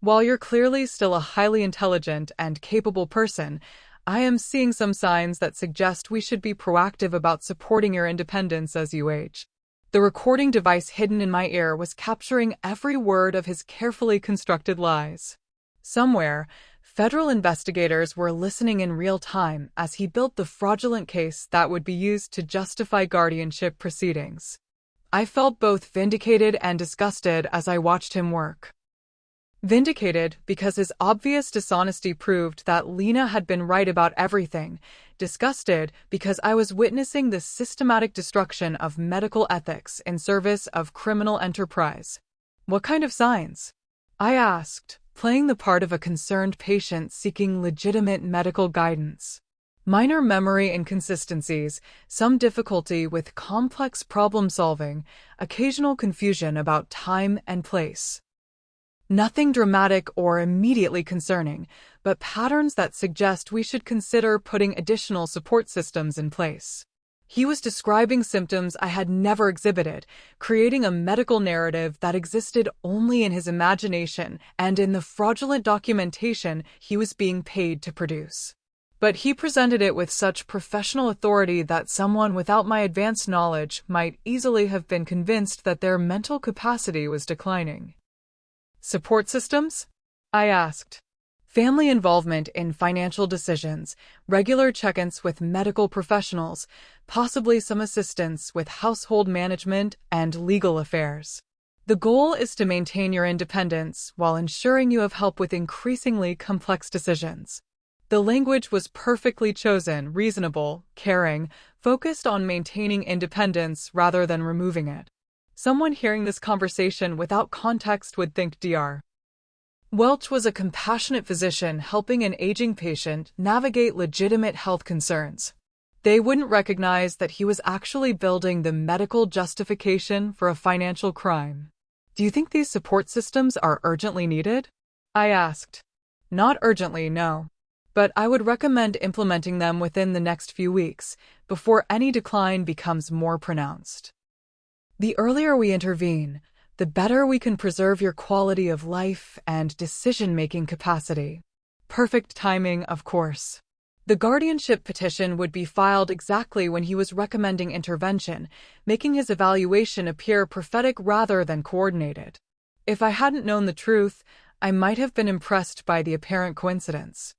While you're clearly still a highly intelligent and capable person, I am seeing some signs that suggest we should be proactive about supporting your independence as you age." The recording device hidden in my ear was capturing every word of his carefully constructed lies. Somewhere, federal investigators were listening in real time as he built the fraudulent case that would be used to justify guardianship proceedings. I felt both vindicated and disgusted as I watched him work. Vindicated because his obvious dishonesty proved that Lena had been right about everything. Disgusted because I was witnessing the systematic destruction of medical ethics in service of criminal enterprise. "What kind of signs?" I asked, playing the part of a concerned patient seeking legitimate medical guidance. "Minor memory inconsistencies, some difficulty with complex problem solving, occasional confusion about time and place. Nothing dramatic or immediately concerning, but patterns that suggest we should consider putting additional support systems in place." He was describing symptoms I had never exhibited, creating a medical narrative that existed only in his imagination and in the fraudulent documentation he was being paid to produce. But he presented it with such professional authority that someone without my advanced knowledge might easily have been convinced that their mental capacity was declining. "Support systems?" I asked. "Family involvement in financial decisions, regular check-ins with medical professionals, possibly some assistance with household management and legal affairs. The goal is to maintain your independence while ensuring you have help with increasingly complex decisions." The language was perfectly chosen, reasonable, caring, focused on maintaining independence rather than removing it. Someone hearing this conversation without context would think Dr. Welch was a compassionate physician helping an aging patient navigate legitimate health concerns. They wouldn't recognize that he was actually building the medical justification for a financial crime. "Do you think these support systems are urgently needed?" I asked. "Not urgently, no. But I would recommend implementing them within the next few weeks, before any decline becomes more pronounced. The earlier we intervene, the better we can preserve your quality of life and decision-making capacity. Perfect timing, of course." The guardianship petition would be filed exactly when he was recommending intervention, making his evaluation appear prophetic rather than coordinated. If I hadn't known the truth, I might have been impressed by the apparent coincidence.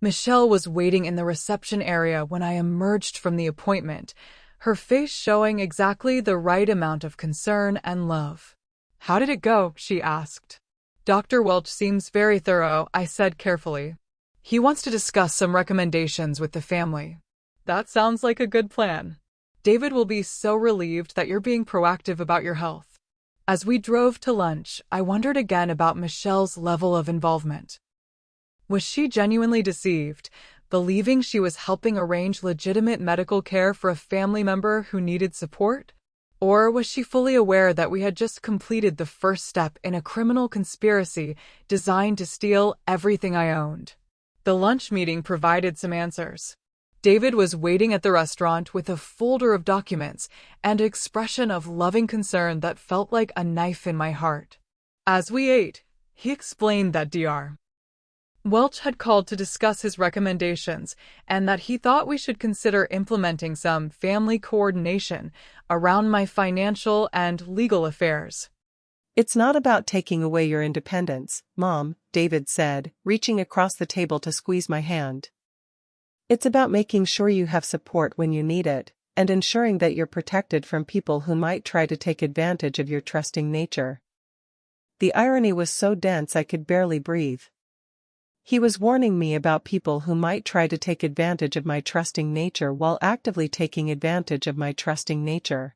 Michelle was waiting in the reception area when I emerged from the appointment, her face showing exactly the right amount of concern and love. "How did it go?" she asked. "Dr. Welch seems very thorough," I said carefully. "He wants to discuss some recommendations with the family." "That sounds like a good plan. David will be so relieved that you're being proactive about your health." As we drove to lunch, I wondered again about Michelle's level of involvement. Was she genuinely deceived, believing she was helping arrange legitimate medical care for a family member who needed support? Or was she fully aware that we had just completed the first step in a criminal conspiracy designed to steal everything I owned? The lunch meeting provided some answers. David was waiting at the restaurant with a folder of documents and an expression of loving concern that felt like a knife in my heart. As we ate, he explained that Dr. Welch had called to discuss his recommendations and that he thought we should consider implementing some family coordination around my financial and legal affairs. "It's not about taking away your independence, Mom," David said, reaching across the table to squeeze my hand. "It's about making sure you have support when you need it, and ensuring that you're protected from people who might try to take advantage of your trusting nature." The irony was so dense I could barely breathe. He was warning me about people who might try to take advantage of my trusting nature while actively taking advantage of my trusting nature.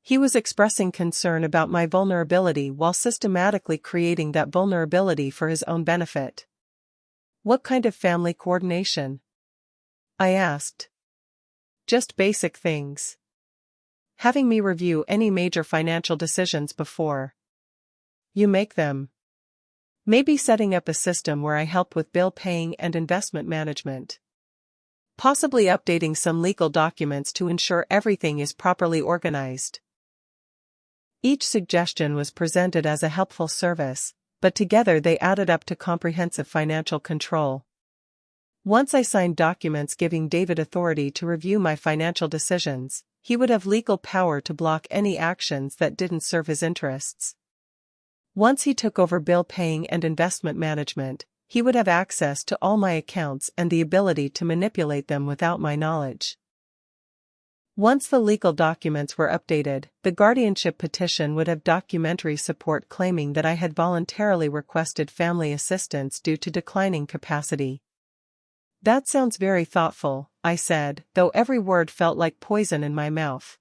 He was expressing concern about my vulnerability while systematically creating that vulnerability for his own benefit. "What kind of family coordination?" I asked. "Just basic things. Having me review any major financial decisions before you make them. Maybe setting up a system where I help with bill paying and investment management. Possibly updating some legal documents to ensure everything is properly organized." Each suggestion was presented as a helpful service, but together they added up to comprehensive financial control. Once I signed documents giving David authority to review my financial decisions, he would have legal power to block any actions that didn't serve his interests. Once he took over bill paying and investment management, he would have access to all my accounts and the ability to manipulate them without my knowledge. Once the legal documents were updated, the guardianship petition would have documentary support claiming that I had voluntarily requested family assistance due to declining capacity. "That sounds very thoughtful," I said, though every word felt like poison in my mouth.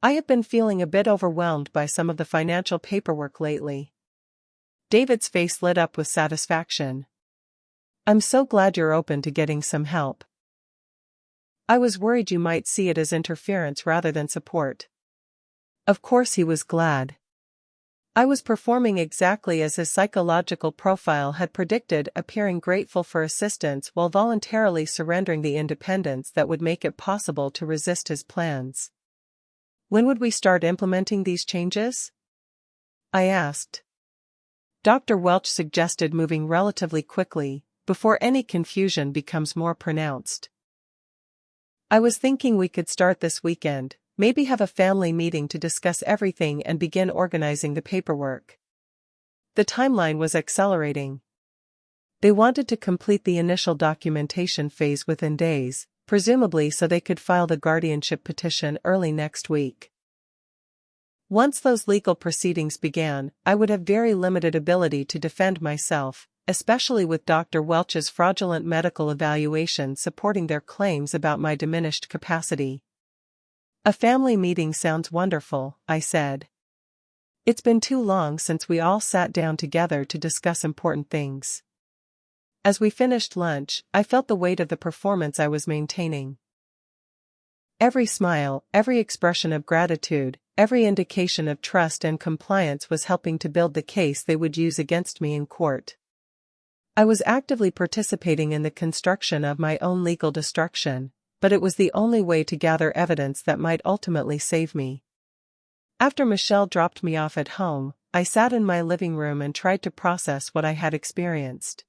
I have been feeling a bit overwhelmed by some of the financial paperwork lately. David's face lit up with satisfaction. "I'm so glad you're open to getting some help. I was worried you might see it as interference rather than support." Of course he was glad. I was performing exactly as his psychological profile had predicted, appearing grateful for assistance while voluntarily surrendering the independence that would make it possible to resist his plans. "When would we start implementing these changes?" I asked. Dr. Welch suggested moving relatively quickly, before any confusion becomes more pronounced. "I was thinking we could start this weekend, maybe have a family meeting to discuss everything and begin organizing the paperwork." The timeline was accelerating. They wanted to complete the initial documentation phase within days, presumably so they could file the guardianship petition early next week. Once those legal proceedings began, I would have very limited ability to defend myself, especially with Dr. Welch's fraudulent medical evaluation supporting their claims about my diminished capacity. "A family meeting sounds wonderful," I said. "It's been too long since we all sat down together to discuss important things." As we finished lunch, I felt the weight of the performance I was maintaining. Every smile, every expression of gratitude, every indication of trust and compliance was helping to build the case they would use against me in court. I was actively participating in the construction of my own legal destruction, but it was the only way to gather evidence that might ultimately save me. After Michelle dropped me off at home, I sat in my living room and tried to process what I had experienced.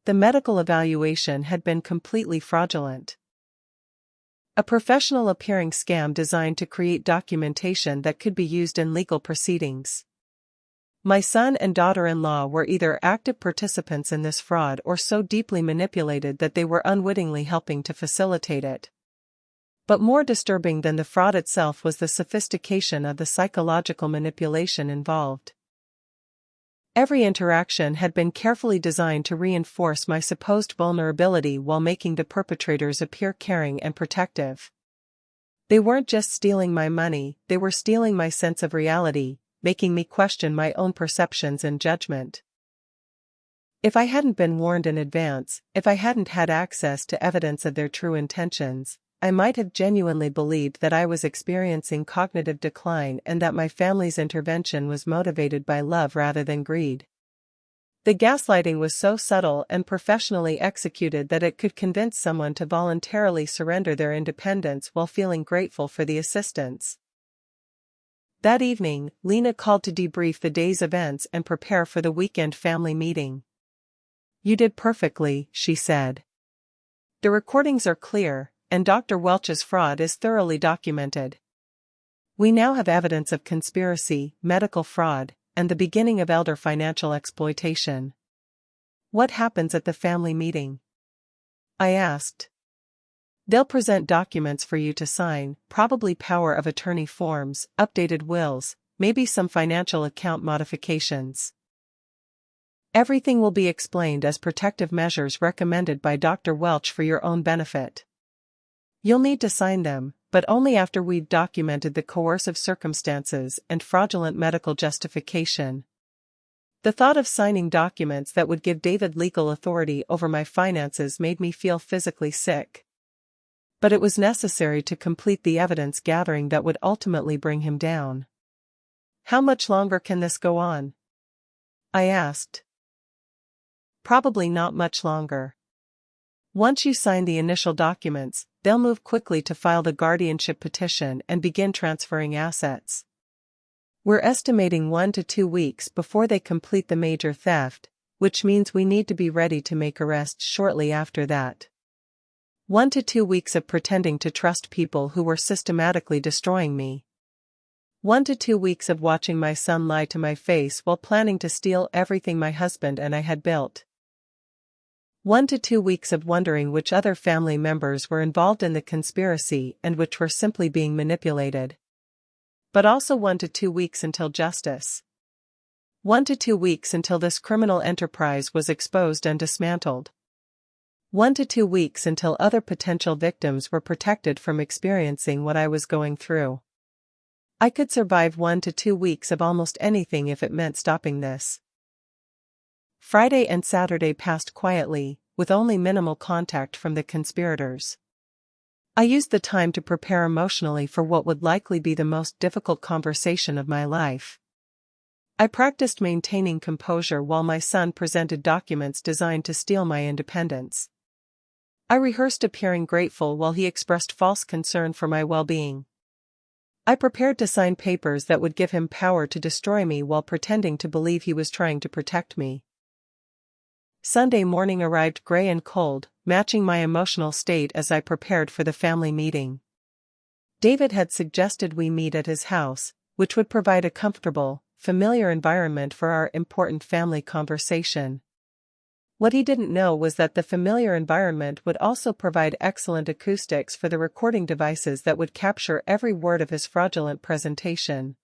The medical evaluation had been completely fraudulent. A professional-appearing scam designed to create documentation that could be used in legal proceedings. My son and daughter-in-law were either active participants in this fraud or so deeply manipulated that they were unwittingly helping to facilitate it. But more disturbing than the fraud itself was the sophistication of the psychological manipulation involved. Every interaction had been carefully designed to reinforce my supposed vulnerability while making the perpetrators appear caring and protective. They weren't just stealing my money, they were stealing my sense of reality, making me question my own perceptions and judgment. If I hadn't been warned in advance, if I hadn't had access to evidence of their true intentions, I might have genuinely believed that I was experiencing cognitive decline and that my family's intervention was motivated by love rather than greed. The gaslighting was so subtle and professionally executed that it could convince someone to voluntarily surrender their independence while feeling grateful for the assistance. That evening, Lena called to debrief the day's events and prepare for the weekend family meeting. "You did perfectly," she said. "The recordings are clear, and Dr. Welch's fraud is thoroughly documented. We now have evidence of conspiracy, medical fraud, and the beginning of elder financial exploitation." "What happens at the family meeting?" I asked. "They'll present documents for you to sign, probably power of attorney forms, updated wills, maybe some financial account modifications. Everything will be explained as protective measures recommended by Dr. Welch for your own benefit. You'll need to sign them, but only after we've documented the coercive circumstances and fraudulent medical justification." The thought of signing documents that would give David legal authority over my finances made me feel physically sick. But it was necessary to complete the evidence gathering that would ultimately bring him down. "How much longer can this go on?" I asked. "Probably not much longer. Once you sign the initial documents, they'll move quickly to file the guardianship petition and begin transferring assets. We're estimating 1 to 2 weeks before they complete the major theft, which means we need to be ready to make arrests shortly after that. 1 to 2 weeks of pretending to trust people who were systematically destroying me. 1 to 2 weeks of watching my son lie to my face while planning to steal everything my husband and I had built. 1 to 2 weeks of wondering which other family members were involved in the conspiracy and which were simply being manipulated. But also 1 to 2 weeks until justice. 1 to 2 weeks until this criminal enterprise was exposed and dismantled. 1 to 2 weeks until other potential victims were protected from experiencing what I was going through. I could survive 1 to 2 weeks of almost anything if it meant stopping this." Friday and Saturday passed quietly, with only minimal contact from the conspirators. I used the time to prepare emotionally for what would likely be the most difficult conversation of my life. I practiced maintaining composure while my son presented documents designed to steal my independence. I rehearsed appearing grateful while he expressed false concern for my well-being. I prepared to sign papers that would give him power to destroy me while pretending to believe he was trying to protect me. Sunday morning arrived gray and cold, matching my emotional state as I prepared for the family meeting. David had suggested we meet at his house, which would provide a comfortable, familiar environment for our important family conversation. What he didn't know was that the familiar environment would also provide excellent acoustics for the recording devices that would capture every word of his fraudulent presentation.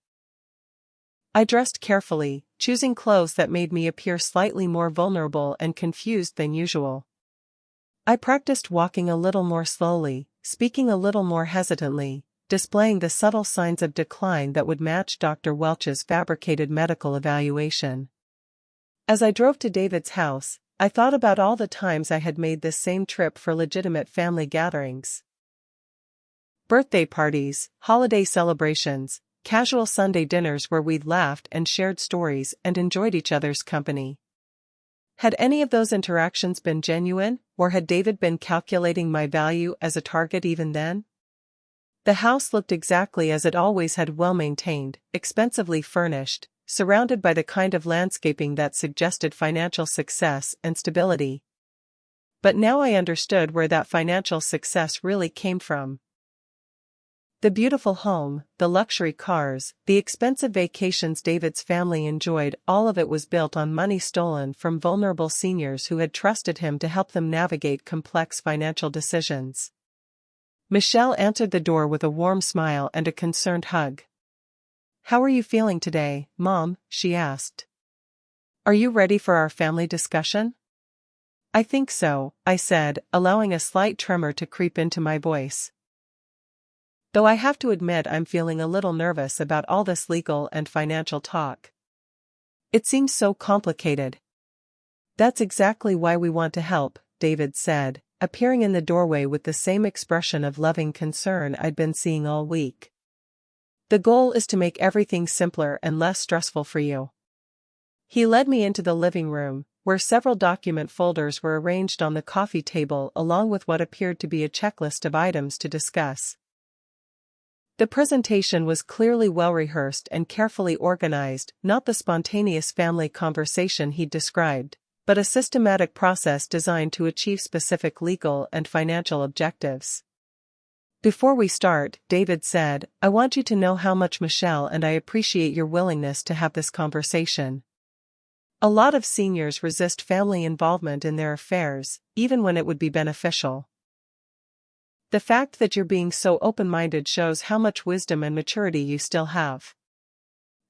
I dressed carefully, choosing clothes that made me appear slightly more vulnerable and confused than usual. I practiced walking a little more slowly, speaking a little more hesitantly, displaying the subtle signs of decline that would match Dr. Welch's fabricated medical evaluation. As I drove to David's house, I thought about all the times I had made this same trip for legitimate family gatherings. Birthday parties, holiday celebrations, casual Sunday dinners where we'd laughed and shared stories and enjoyed each other's company. Had any of those interactions been genuine, or had David been calculating my value as a target even then? The house looked exactly as it always had, well-maintained, expensively furnished, surrounded by the kind of landscaping that suggested financial success and stability. But now I understood where that financial success really came from. The beautiful home, the luxury cars, the expensive vacations David's family enjoyed, all of it was built on money stolen from vulnerable seniors who had trusted him to help them navigate complex financial decisions. Michelle answered the door with a warm smile and a concerned hug. "How are you feeling today, Mom?" she asked. "Are you ready for our family discussion?" "I think so," I said, allowing a slight tremor to creep into my voice. Though I have to admit I'm feeling a little nervous about all this legal and financial talk. It seems so complicated. "That's exactly why we want to help," David said, appearing in the doorway with the same expression of loving concern I'd been seeing all week. "The goal is to make everything simpler and less stressful for you." He led me into the living room, where several document folders were arranged on the coffee table along with what appeared to be a checklist of items to discuss. The presentation was clearly well-rehearsed and carefully organized, not the spontaneous family conversation he'd described, but a systematic process designed to achieve specific legal and financial objectives. "Before we start," David said, "I want you to know how much Michelle and I appreciate your willingness to have this conversation. A lot of seniors resist family involvement in their affairs, even when it would be beneficial. The fact that you're being so open-minded shows how much wisdom and maturity you still have."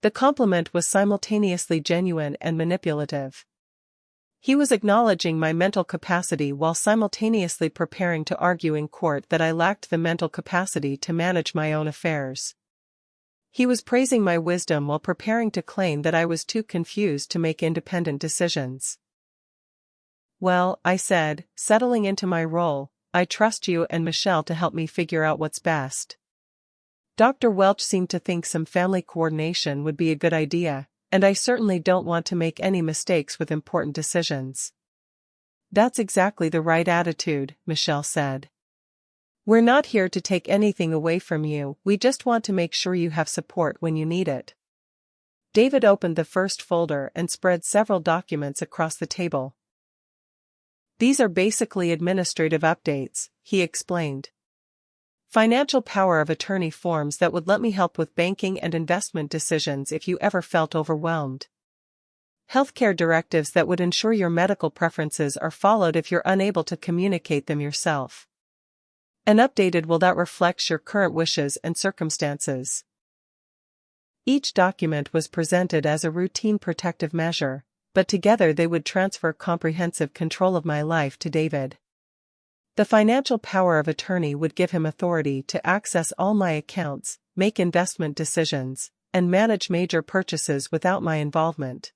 The compliment was simultaneously genuine and manipulative. He was acknowledging my mental capacity while simultaneously preparing to argue in court that I lacked the mental capacity to manage my own affairs. He was praising my wisdom while preparing to claim that I was too confused to make independent decisions. "Well," I said, settling into my role, "I trust you and Michelle to help me figure out what's best." Dr. Welch seemed to think some family coordination would be a good idea, and I certainly don't want to make any mistakes with important decisions. "That's exactly the right attitude," Michelle said. "We're not here to take anything away from you, we just want to make sure you have support when you need it." David opened the first folder and spread several documents across the table. "These are basically administrative updates," he explained. "Financial power of attorney forms that would let me help with banking and investment decisions if you ever felt overwhelmed. Healthcare directives that would ensure your medical preferences are followed if you're unable to communicate them yourself. An updated will that reflects your current wishes and circumstances." Each document was presented as a routine protective measure, but together they would transfer comprehensive control of my life to David. The financial power of attorney would give him authority to access all my accounts, make investment decisions, and manage major purchases without my involvement.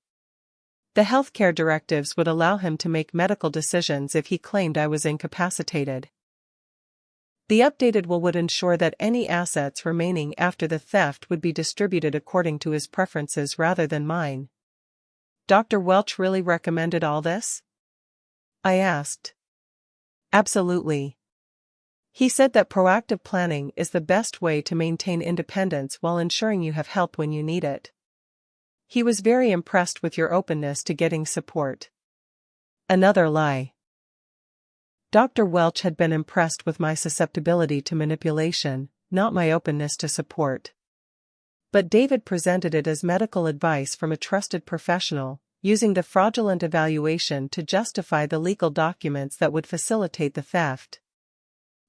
The healthcare directives would allow him to make medical decisions if he claimed I was incapacitated. The updated will would ensure that any assets remaining after the theft would be distributed according to his preferences rather than mine. "Dr. Welch really recommended all this?" I asked. "Absolutely. He said that proactive planning is the best way to maintain independence while ensuring you have help when you need it. He was very impressed with your openness to getting support." Another lie. Dr. Welch had been impressed with my susceptibility to manipulation, not my openness to support. But David presented it as medical advice from a trusted professional, using the fraudulent evaluation to justify the legal documents that would facilitate the theft.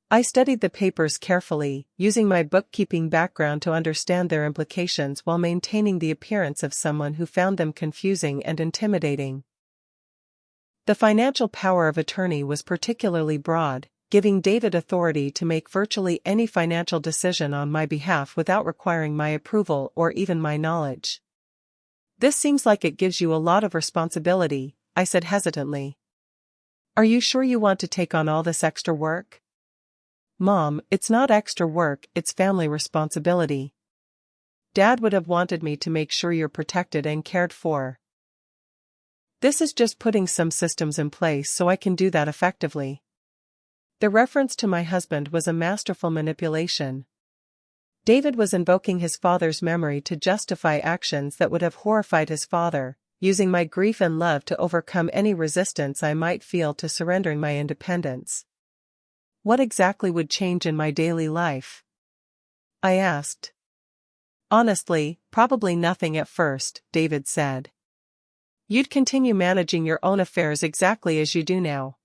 I studied the papers carefully, using my bookkeeping background to understand their implications while maintaining the appearance of someone who found them confusing and intimidating. The financial power of attorney was particularly broad, giving David authority to make virtually any financial decision on my behalf without requiring my approval or even my knowledge. "This seems like it gives you a lot of responsibility," I said hesitantly. "Are you sure you want to take on all this extra work?" "Mom, it's not extra work, it's family responsibility. Dad would have wanted me to make sure you're protected and cared for. This is just putting some systems in place so I can do that effectively." The reference to my husband was a masterful manipulation. David was invoking his father's memory to justify actions that would have horrified his father, using my grief and love to overcome any resistance I might feel to surrendering my independence. What exactly would change in my daily life? I asked. Honestly, probably nothing at first, David said. You'd continue managing your own affairs exactly as you do now.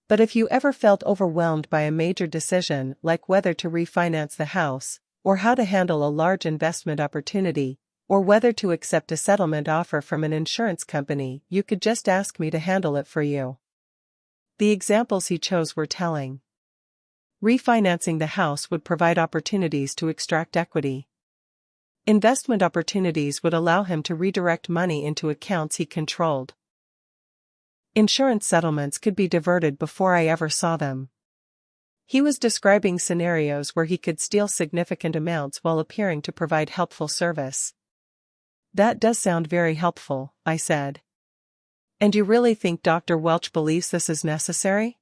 But if you ever felt overwhelmed by a major decision like whether to refinance the house, or how to handle a large investment opportunity, or whether to accept a settlement offer from an insurance company, you could just ask me to handle it for you. The examples he chose were telling. Refinancing the house would provide opportunities to extract equity. Investment opportunities would allow him to redirect money into accounts he controlled. Insurance settlements could be diverted before I ever saw them. He was describing scenarios where he could steal significant amounts while appearing to provide helpful service. That does sound very helpful, I said. And you really think Dr. Welch believes this is necessary?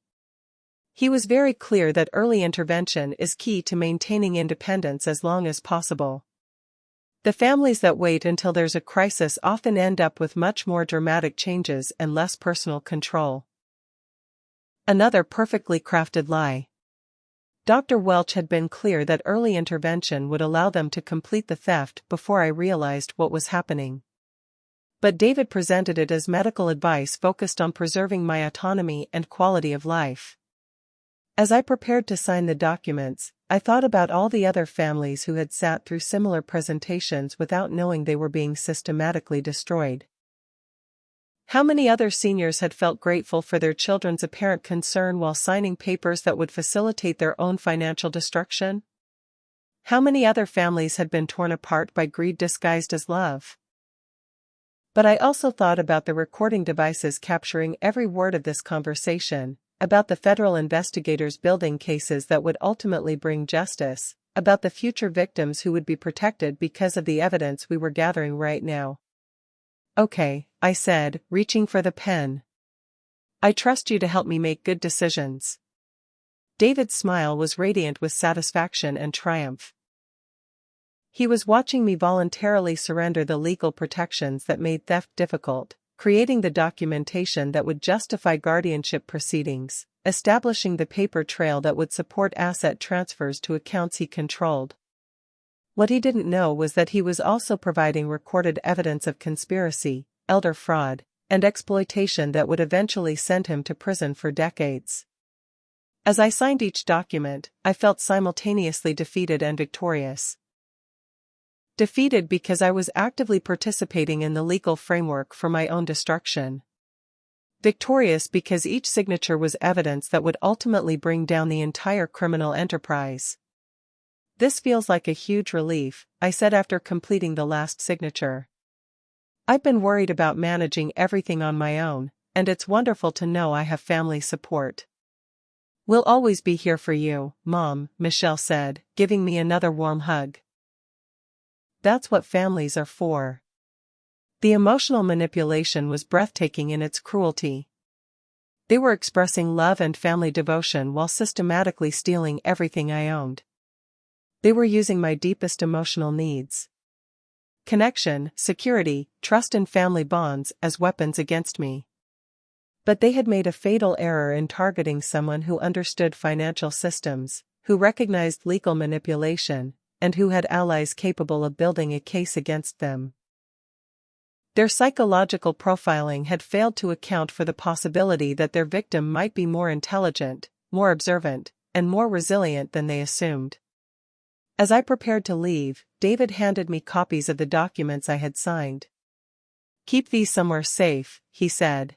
He was very clear that early intervention is key to maintaining independence as long as possible. The families that wait until there's a crisis often end up with much more dramatic changes and less personal control. Another perfectly crafted lie. Dr. Welch had been clear that early intervention would allow them to complete the theft before I realized what was happening. But David presented it as medical advice focused on preserving my autonomy and quality of life. As I prepared to sign the documents, I thought about all the other families who had sat through similar presentations without knowing they were being systematically destroyed. How many other seniors had felt grateful for their children's apparent concern while signing papers that would facilitate their own financial destruction? How many other families had been torn apart by greed disguised as love? But I also thought about the recording devices capturing every word of this conversation, about the federal investigators building cases that would ultimately bring justice, about the future victims who would be protected because of the evidence we were gathering right now. Okay, I said, reaching for the pen. I trust you to help me make good decisions. David's smile was radiant with satisfaction and triumph. He was watching me voluntarily surrender the legal protections that made theft difficult, creating the documentation that would justify guardianship proceedings, establishing the paper trail that would support asset transfers to accounts he controlled. What he didn't know was that he was also providing recorded evidence of conspiracy, elder fraud, and exploitation that would eventually send him to prison for decades. As I signed each document, I felt simultaneously defeated and victorious. Defeated because I was actively participating in the legal framework for my own destruction. Victorious because each signature was evidence that would ultimately bring down the entire criminal enterprise. This feels like a huge relief, I said after completing the last signature. I've been worried about managing everything on my own, and it's wonderful to know I have family support. We'll always be here for you, Mom, Michelle said, giving me another warm hug. That's what families are for. The emotional manipulation was breathtaking in its cruelty. They were expressing love and family devotion while systematically stealing everything I owned. They were using my deepest emotional needs. Connection, security, trust and family bonds as weapons against me. But they had made a fatal error in targeting someone who understood financial systems, who recognized legal manipulation, and who had allies capable of building a case against them. Their psychological profiling had failed to account for the possibility that their victim might be more intelligent, more observant, and more resilient than they assumed. As I prepared to leave, David handed me copies of the documents I had signed. "Keep these somewhere safe," he said.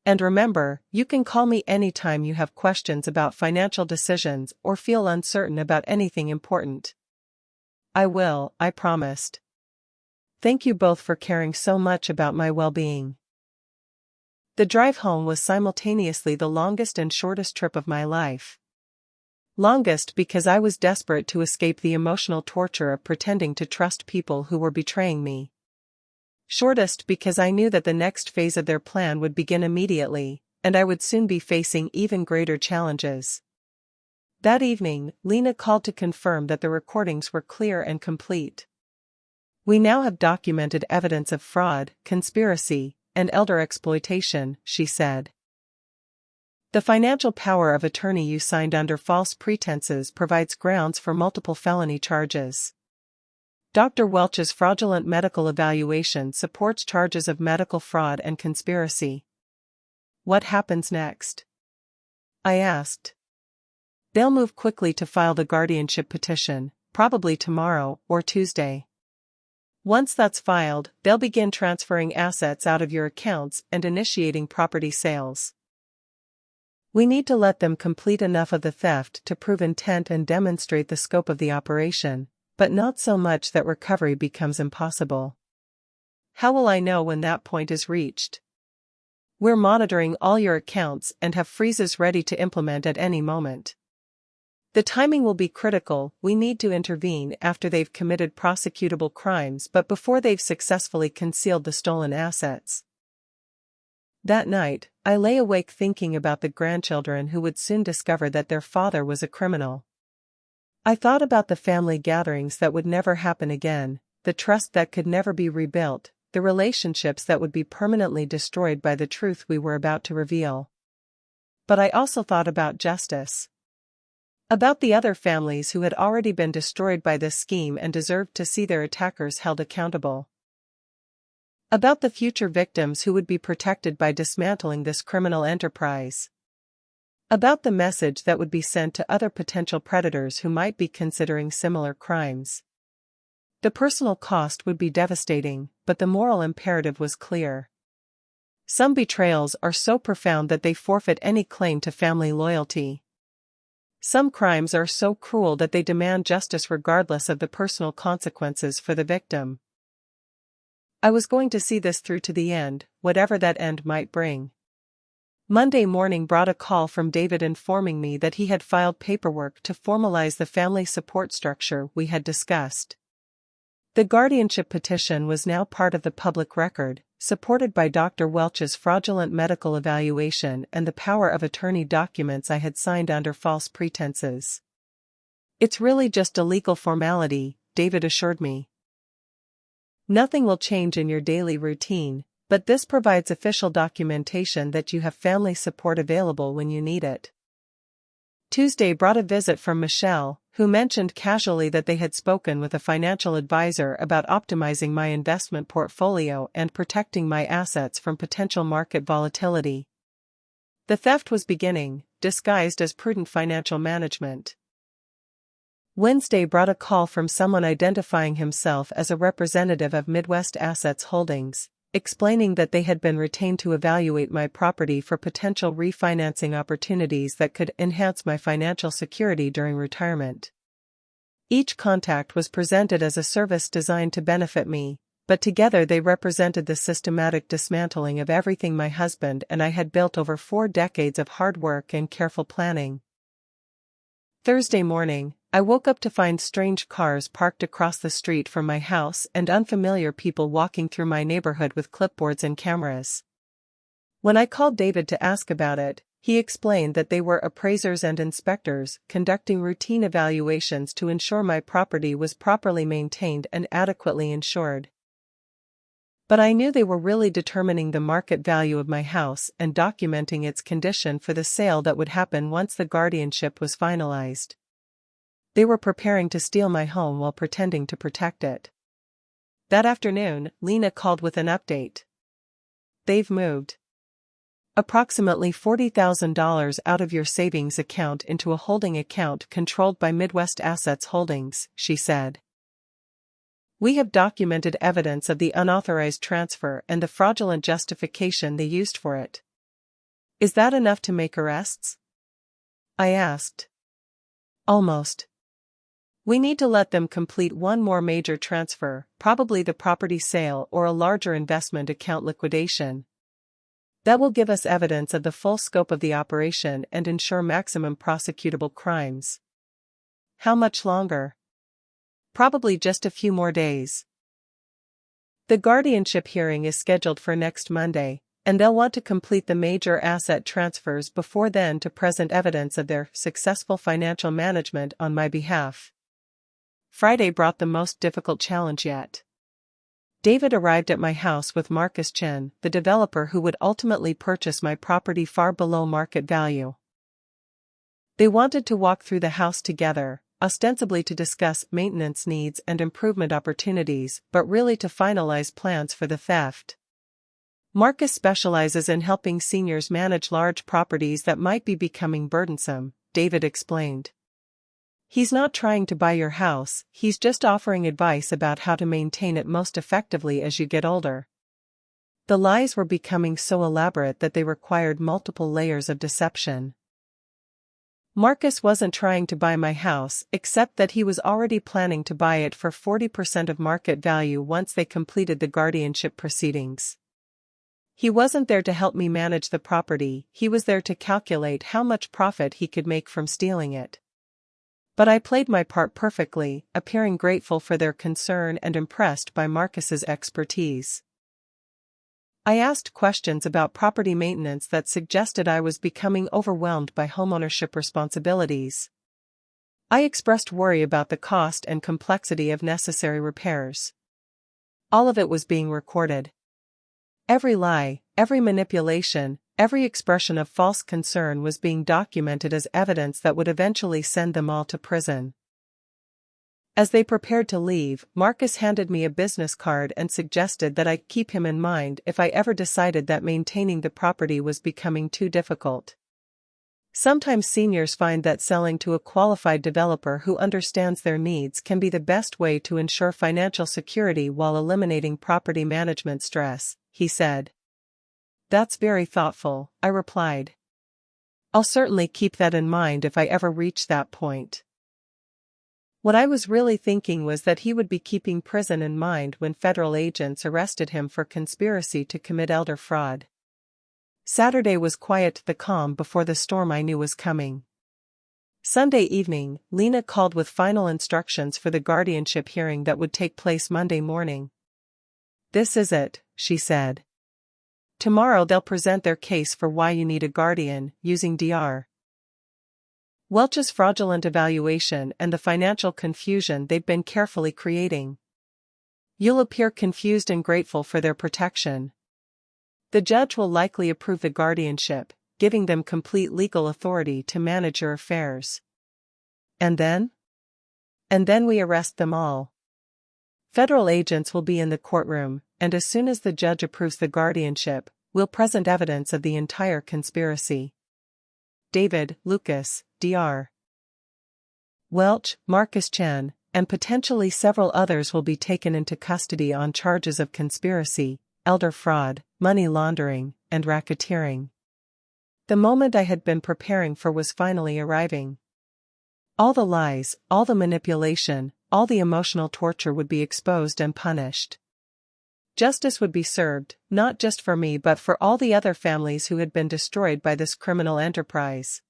"And remember, you can call me anytime you have questions about financial decisions or feel uncertain about anything important." "I will," I promised. "Thank you both for caring so much about my well-being." The drive home was simultaneously the longest and shortest trip of my life. Longest because I was desperate to escape the emotional torture of pretending to trust people who were betraying me. Shortest because I knew that the next phase of their plan would begin immediately, and I would soon be facing even greater challenges. That evening, Lena called to confirm that the recordings were clear and complete. We now have documented evidence of fraud, conspiracy, and elder exploitation, she said. The financial power of attorney you signed under false pretenses provides grounds for multiple felony charges. Dr. Welch's fraudulent medical evaluation supports charges of medical fraud and conspiracy. What happens next? I asked. They'll move quickly to file the guardianship petition, probably tomorrow or Tuesday. Once that's filed, they'll begin transferring assets out of your accounts and initiating property sales. We need to let them complete enough of the theft to prove intent and demonstrate the scope of the operation, but not so much that recovery becomes impossible. How will I know when that point is reached? We're monitoring all your accounts and have freezes ready to implement at any moment. The timing will be critical. We need to intervene after they've committed prosecutable crimes but before they've successfully concealed the stolen assets. That night, I lay awake thinking about the grandchildren who would soon discover that their father was a criminal. I thought about the family gatherings that would never happen again, the trust that could never be rebuilt, the relationships that would be permanently destroyed by the truth we were about to reveal. But I also thought about justice. About the other families who had already been destroyed by this scheme and deserved to see their attackers held accountable. About the future victims who would be protected by dismantling this criminal enterprise. About the message that would be sent to other potential predators who might be considering similar crimes. The personal cost would be devastating, but the moral imperative was clear. Some betrayals are so profound that they forfeit any claim to family loyalty. Some crimes are so cruel that they demand justice regardless of the personal consequences for the victim. I was going to see this through to the end, whatever that end might bring. Monday morning brought a call from David informing me that he had filed paperwork to formalize the family support structure we had discussed. The guardianship petition was now part of the public record, supported by Dr. Welch's fraudulent medical evaluation and the power of attorney documents I had signed under false pretenses. It's really just a legal formality, David assured me. Nothing will change in your daily routine, but this provides official documentation that you have family support available when you need it. Tuesday brought a visit from Michelle, who mentioned casually that they had spoken with a financial advisor about optimizing my investment portfolio and protecting my assets from potential market volatility. The theft was beginning, disguised as prudent financial management. Wednesday brought a call from someone identifying himself as a representative of Midwest Assets Holdings, explaining that they had been retained to evaluate my property for potential refinancing opportunities that could enhance my financial security during retirement. Each contact was presented as a service designed to benefit me, but together they represented the systematic dismantling of everything my husband and I had built over 4 decades of hard work and careful planning. Thursday morning, I woke up to find strange cars parked across the street from my house and unfamiliar people walking through my neighborhood with clipboards and cameras. When I called David to ask about it, he explained that they were appraisers and inspectors conducting routine evaluations to ensure my property was properly maintained and adequately insured. But I knew they were really determining the market value of my house and documenting its condition for the sale that would happen once the guardianship was finalized. They were preparing to steal my home while pretending to protect it. That afternoon, Lena called with an update. They've moved approximately $40,000 out of your savings account into a holding account controlled by Midwest Assets Holdings, she said. We have documented evidence of the unauthorized transfer and the fraudulent justification they used for it. Is that enough to make arrests? I asked. Almost. We need to let them complete one more major transfer, probably the property sale or a larger investment account liquidation. That will give us evidence of the full scope of the operation and ensure maximum prosecutable crimes. How much longer? Probably just a few more days. The guardianship hearing is scheduled for next Monday, and they'll want to complete the major asset transfers before then to present evidence of their successful financial management on my behalf. Friday brought the most difficult challenge yet. David arrived at my house with Marcus Chen, the developer who would ultimately purchase my property far below market value. They wanted to walk through the house together, ostensibly to discuss maintenance needs and improvement opportunities, but really to finalize plans for the theft. Marcus specializes in helping seniors manage large properties that might be becoming burdensome, David explained. He's not trying to buy your house, he's just offering advice about how to maintain it most effectively as you get older. The lies were becoming so elaborate that they required multiple layers of deception. Marcus wasn't trying to buy my house, except that he was already planning to buy it for 40% of market value once they completed the guardianship proceedings. He wasn't there to help me manage the property, he was there to calculate how much profit he could make from stealing it. But I played my part perfectly, appearing grateful for their concern and impressed by Marcus's expertise. I asked questions about property maintenance that suggested I was becoming overwhelmed by homeownership responsibilities. I expressed worry about the cost and complexity of necessary repairs. All of it was being recorded. Every lie, every manipulation, every expression of false concern was being documented as evidence that would eventually send them all to prison. As they prepared to leave, Marcus handed me a business card and suggested that I keep him in mind if I ever decided that maintaining the property was becoming too difficult. Sometimes seniors find that selling to a qualified developer who understands their needs can be the best way to ensure financial security while eliminating property management stress, he said. That's very thoughtful, I replied. I'll certainly keep that in mind if I ever reach that point. What I was really thinking was that he would be keeping prison in mind when federal agents arrested him for conspiracy to commit elder fraud. Saturday was quiet, the calm before the storm I knew was coming. Sunday evening, Lena called with final instructions for the guardianship hearing that would take place Monday morning. This is it, she said. Tomorrow they'll present their case for why you need a guardian, using Dr. Welch's fraudulent evaluation and the financial confusion they've been carefully creating. You'll appear confused and grateful for their protection. The judge will likely approve the guardianship, giving them complete legal authority to manage your affairs. And then? And then we arrest them all. Federal agents will be in the courtroom, and as soon as the judge approves the guardianship, we'll present evidence of the entire conspiracy. David, Lucas, Dr. Welch, Marcus Chen, and potentially several others will be taken into custody on charges of conspiracy, elder fraud, money laundering, and racketeering. The moment I had been preparing for was finally arriving. All the lies, all the manipulation, all the emotional torture would be exposed and punished. Justice would be served, not just for me but for all the other families who had been destroyed by this criminal enterprise.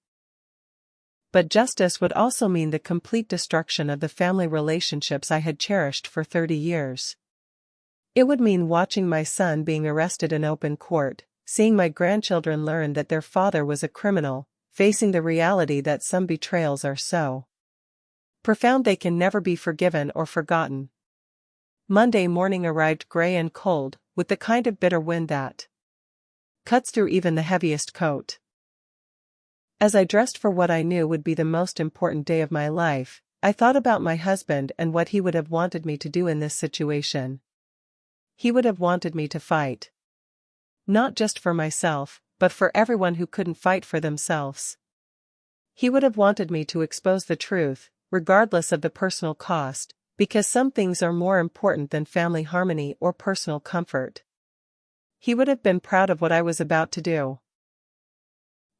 But justice would also mean the complete destruction of the family relationships I had cherished for 30 years. It would mean watching my son being arrested in open court, seeing my grandchildren learn that their father was a criminal, facing the reality that some betrayals are so profound they can never be forgiven or forgotten. Monday morning arrived gray and cold, with the kind of bitter wind that cuts through even the heaviest coat. As I dressed for what I knew would be the most important day of my life, I thought about my husband and what he would have wanted me to do in this situation. He would have wanted me to fight. Not just for myself, but for everyone who couldn't fight for themselves. He would have wanted me to expose the truth, regardless of the personal cost, because some things are more important than family harmony or personal comfort. He would have been proud of what I was about to do.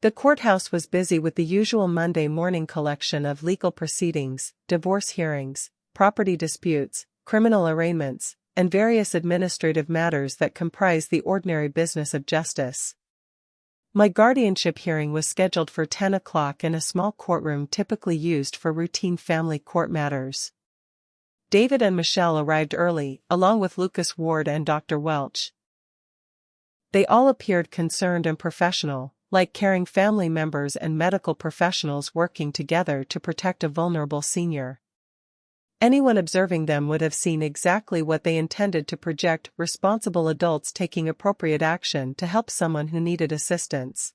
The courthouse was busy with the usual Monday morning collection of legal proceedings, divorce hearings, property disputes, criminal arraignments, and various administrative matters that comprise the ordinary business of justice. My guardianship hearing was scheduled for 10 o'clock in a small courtroom typically used for routine family court matters. David and Michelle arrived early, along with Lucas Ward and Dr. Welch. They all appeared concerned and professional, like caring family members and medical professionals working together to protect a vulnerable senior. Anyone observing them would have seen exactly what they intended to project: responsible adults taking appropriate action to help someone who needed assistance.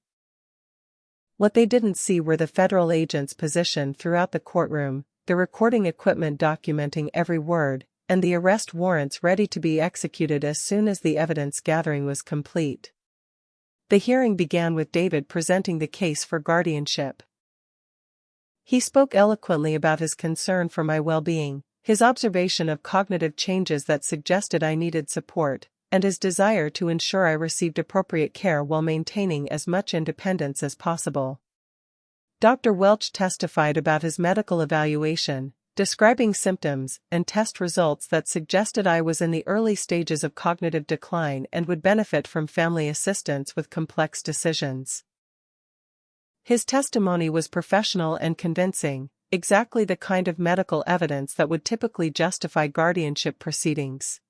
What they didn't see were the federal agents positioned throughout the courtroom, the recording equipment documenting every word, and the arrest warrants ready to be executed as soon as the evidence gathering was complete. The hearing began with David presenting the case for guardianship. He spoke eloquently about his concern for my well-being, his observation of cognitive changes that suggested I needed support, and his desire to ensure I received appropriate care while maintaining as much independence as possible. Dr. Welch testified about his medical evaluation, describing symptoms and test results that suggested I was in the early stages of cognitive decline and would benefit from family assistance with complex decisions. His testimony was professional and convincing, exactly the kind of medical evidence that would typically justify guardianship proceedings.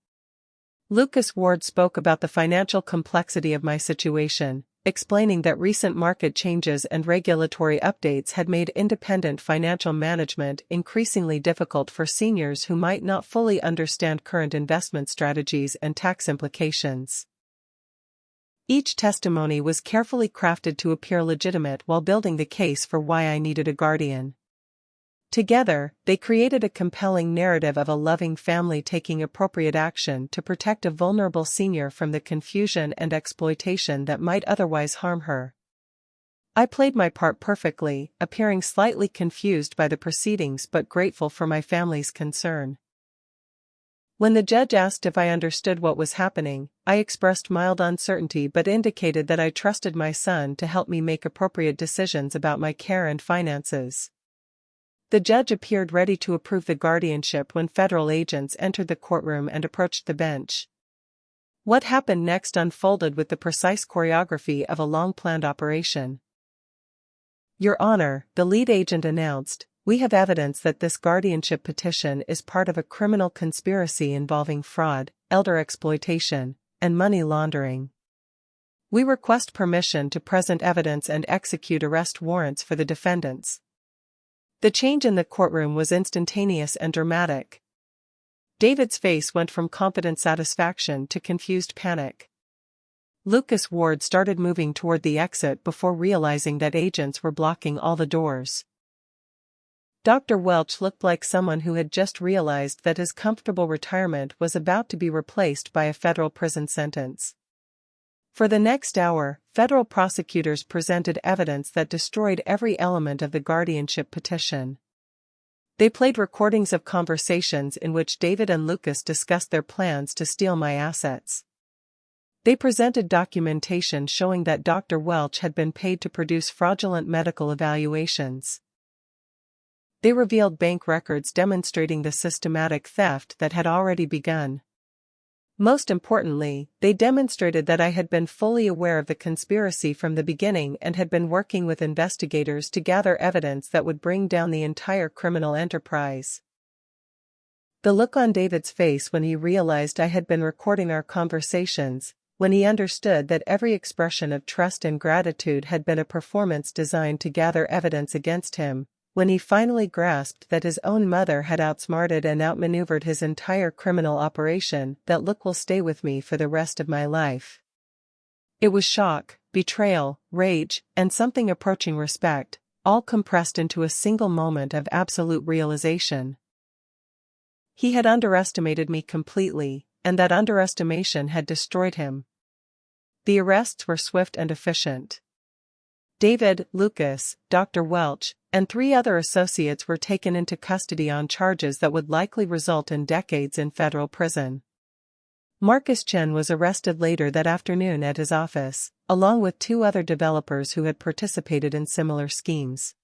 Lucas Ward spoke about the financial complexity of my situation, explaining that recent market changes and regulatory updates had made independent financial management increasingly difficult for seniors who might not fully understand current investment strategies and tax implications. Each testimony was carefully crafted to appear legitimate while building the case for why I needed a guardian. Together, they created a compelling narrative of a loving family taking appropriate action to protect a vulnerable senior from the confusion and exploitation that might otherwise harm her. I played my part perfectly, appearing slightly confused by the proceedings but grateful for my family's concern. When the judge asked if I understood what was happening, I expressed mild uncertainty but indicated that I trusted my son to help me make appropriate decisions about my care and finances. The judge appeared ready to approve the guardianship when federal agents entered the courtroom and approached the bench. What happened next unfolded with the precise choreography of a long-planned operation. "Your Honor," the lead agent announced, "we have evidence that this guardianship petition is part of a criminal conspiracy involving fraud, elder exploitation, and money laundering. We request permission to present evidence and execute arrest warrants for the defendants." The change in the courtroom was instantaneous and dramatic. David's face went from confident satisfaction to confused panic. Lucas Ward started moving toward the exit before realizing that agents were blocking all the doors. Dr. Welch looked like someone who had just realized that his comfortable retirement was about to be replaced by a federal prison sentence. For the next hour, federal prosecutors presented evidence that destroyed every element of the guardianship petition. They played recordings of conversations in which David and Lucas discussed their plans to steal my assets. They presented documentation showing that Dr. Welch had been paid to produce fraudulent medical evaluations. They revealed bank records demonstrating the systematic theft that had already begun. Most importantly, they demonstrated that I had been fully aware of the conspiracy from the beginning and had been working with investigators to gather evidence that would bring down the entire criminal enterprise. The look on David's face when he realized I had been recording our conversations, when he understood that every expression of trust and gratitude had been a performance designed to gather evidence against him, when he finally grasped that his own mother had outsmarted and outmaneuvered his entire criminal operation, that look will stay with me for the rest of my life. It was shock, betrayal, rage, and something approaching respect, all compressed into a single moment of absolute realization. He had underestimated me completely, and that underestimation had destroyed him. The arrests were swift and efficient. David, Lucas, Dr. Welch, and 3 other associates were taken into custody on charges that would likely result in decades in federal prison. Marcus Chen was arrested later that afternoon at his office, along with 2 other developers who had participated in similar schemes.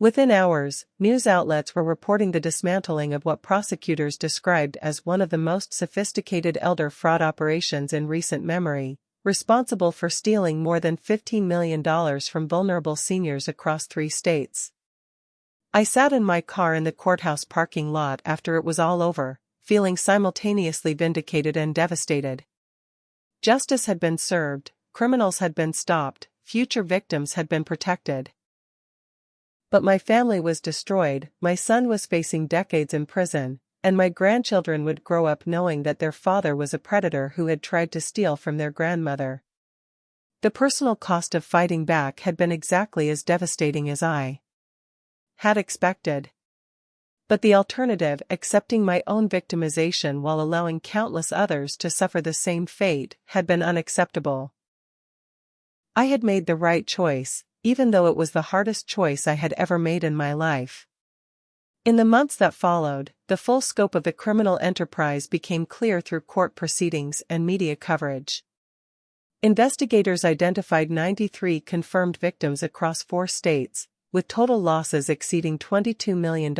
Within hours, news outlets were reporting the dismantling of what prosecutors described as one of the most sophisticated elder fraud operations in recent memory, responsible for stealing more than $15 million from vulnerable seniors across 3 states. I sat in my car in the courthouse parking lot after it was all over, feeling simultaneously vindicated and devastated. Justice had been served, criminals had been stopped, future victims had been protected. But my family was destroyed, my son was facing decades in prison, and my grandchildren would grow up knowing that their father was a predator who had tried to steal from their grandmother. The personal cost of fighting back had been exactly as devastating as I had expected. But the alternative, accepting my own victimization while allowing countless others to suffer the same fate, had been unacceptable. I had made the right choice, even though it was the hardest choice I had ever made in my life. In the months that followed, the full scope of the criminal enterprise became clear through court proceedings and media coverage. Investigators identified 93 confirmed victims across 4 states, with total losses exceeding $22 million.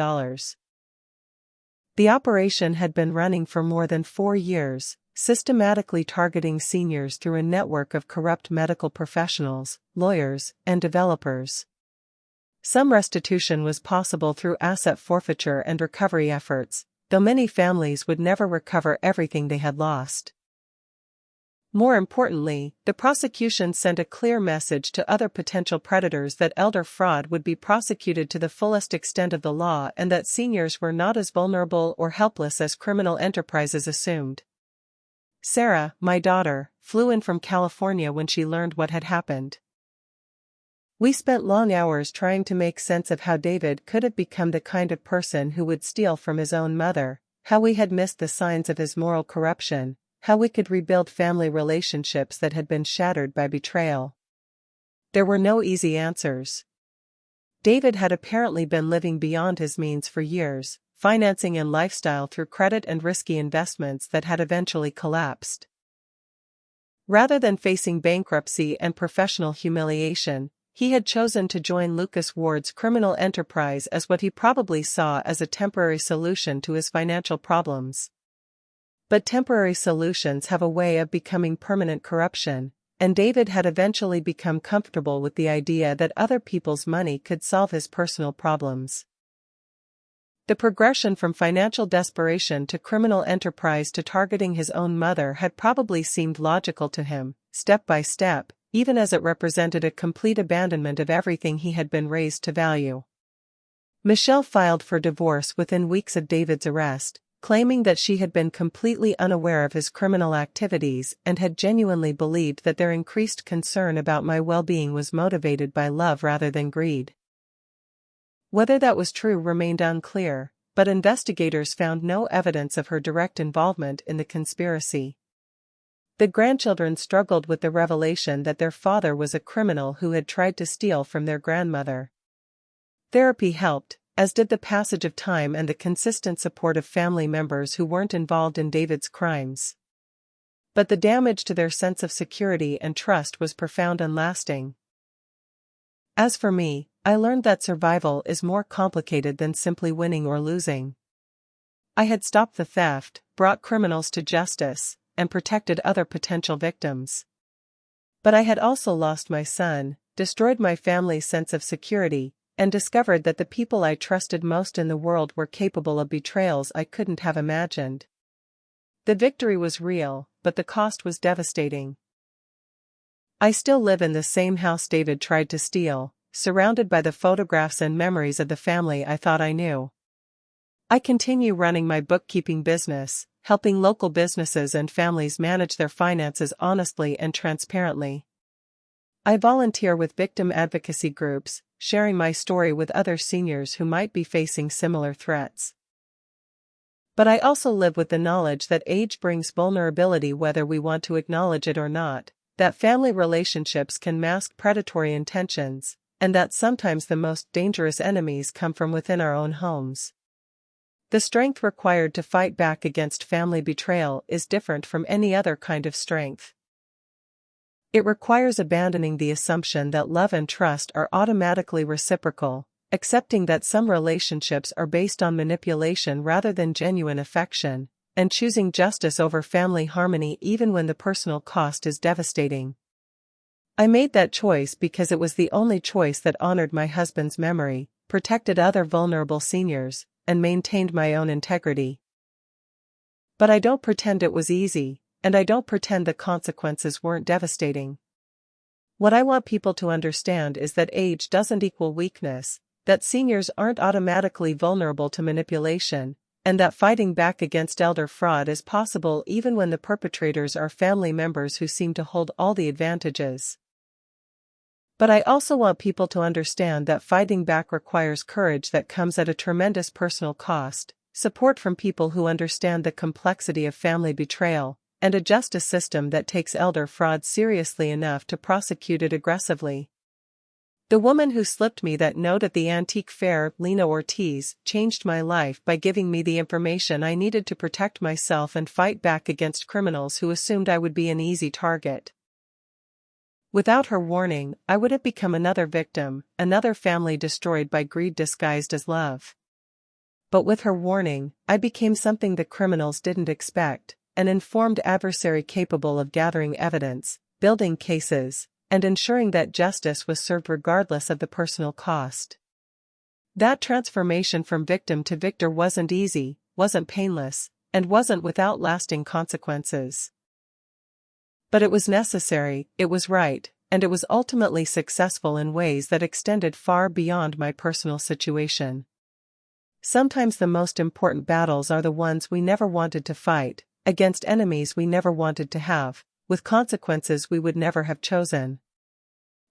The operation had been running for more than 4 years, systematically targeting seniors through a network of corrupt medical professionals, lawyers, and developers. Some restitution was possible through asset forfeiture and recovery efforts, though many families would never recover everything they had lost. More importantly, the prosecution sent a clear message to other potential predators that elder fraud would be prosecuted to the fullest extent of the law and that seniors were not as vulnerable or helpless as criminal enterprises assumed. Sarah, my daughter, flew in from California when she learned what had happened. We spent long hours trying to make sense of how David could have become the kind of person who would steal from his own mother, how we had missed the signs of his moral corruption, how we could rebuild family relationships that had been shattered by betrayal. There were no easy answers. David had apparently been living beyond his means for years, financing and lifestyle through credit and risky investments that had eventually collapsed. Rather than facing bankruptcy and professional humiliation, he had chosen to join Lucas Ward's criminal enterprise as what he probably saw as a temporary solution to his financial problems. But temporary solutions have a way of becoming permanent corruption, and David had eventually become comfortable with the idea that other people's money could solve his personal problems. The progression from financial desperation to criminal enterprise to targeting his own mother had probably seemed logical to him, step by step, even as it represented a complete abandonment of everything he had been raised to value. Michelle filed for divorce within weeks of David's arrest, claiming that she had been completely unaware of his criminal activities and had genuinely believed that their increased concern about my well-being was motivated by love rather than greed. Whether that was true remained unclear, but investigators found no evidence of her direct involvement in the conspiracy. The grandchildren struggled with the revelation that their father was a criminal who had tried to steal from their grandmother. Therapy helped, as did the passage of time and the consistent support of family members who weren't involved in David's crimes. But the damage to their sense of security and trust was profound and lasting. As for me, I learned that survival is more complicated than simply winning or losing. I had stopped the theft, brought criminals to justice, and protected other potential victims. But I had also lost my son, destroyed my family's sense of security, and discovered that the people I trusted most in the world were capable of betrayals I couldn't have imagined. The victory was real, but the cost was devastating. I still live in the same house David tried to steal, surrounded by the photographs and memories of the family I thought I knew. I continue running my bookkeeping business, helping local businesses and families manage their finances honestly and transparently. I volunteer with victim advocacy groups, sharing my story with other seniors who might be facing similar threats. But I also live with the knowledge that age brings vulnerability whether we want to acknowledge it or not, that family relationships can mask predatory intentions, and that sometimes the most dangerous enemies come from within our own homes. The strength required to fight back against family betrayal is different from any other kind of strength. It requires abandoning the assumption that love and trust are automatically reciprocal, accepting that some relationships are based on manipulation rather than genuine affection, and choosing justice over family harmony even when the personal cost is devastating. I made that choice because it was the only choice that honored my husband's memory, protected other vulnerable seniors, and maintained my own integrity. But I don't pretend it was easy, and I don't pretend the consequences weren't devastating. What I want people to understand is that age doesn't equal weakness, that seniors aren't automatically vulnerable to manipulation, and that fighting back against elder fraud is possible even when the perpetrators are family members who seem to hold all the advantages. But I also want people to understand that fighting back requires courage that comes at a tremendous personal cost, support from people who understand the complexity of family betrayal, and a justice system that takes elder fraud seriously enough to prosecute it aggressively. The woman who slipped me that note at the antique fair, Lena Ortiz, changed my life by giving me the information I needed to protect myself and fight back against criminals who assumed I would be an easy target. Without her warning, I would have become another victim, another family destroyed by greed disguised as love. But with her warning, I became something the criminals didn't expect, an informed adversary capable of gathering evidence, building cases, and ensuring that justice was served regardless of the personal cost. That transformation from victim to victor wasn't easy, wasn't painless, and wasn't without lasting consequences. But it was necessary, it was right, and it was ultimately successful in ways that extended far beyond my personal situation. Sometimes the most important battles are the ones we never wanted to fight, against enemies we never wanted to have, with consequences we would never have chosen.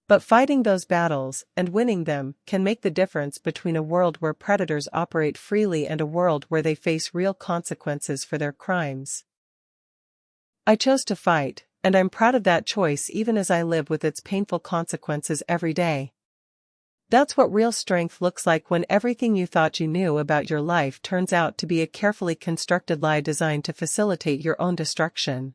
But fighting those battles, and winning them, can make the difference between a world where predators operate freely and a world where they face real consequences for their crimes. I chose to fight, and I'm proud of that choice even as I live with its painful consequences every day. That's what real strength looks like when everything you thought you knew about your life turns out to be a carefully constructed lie designed to facilitate your own destruction.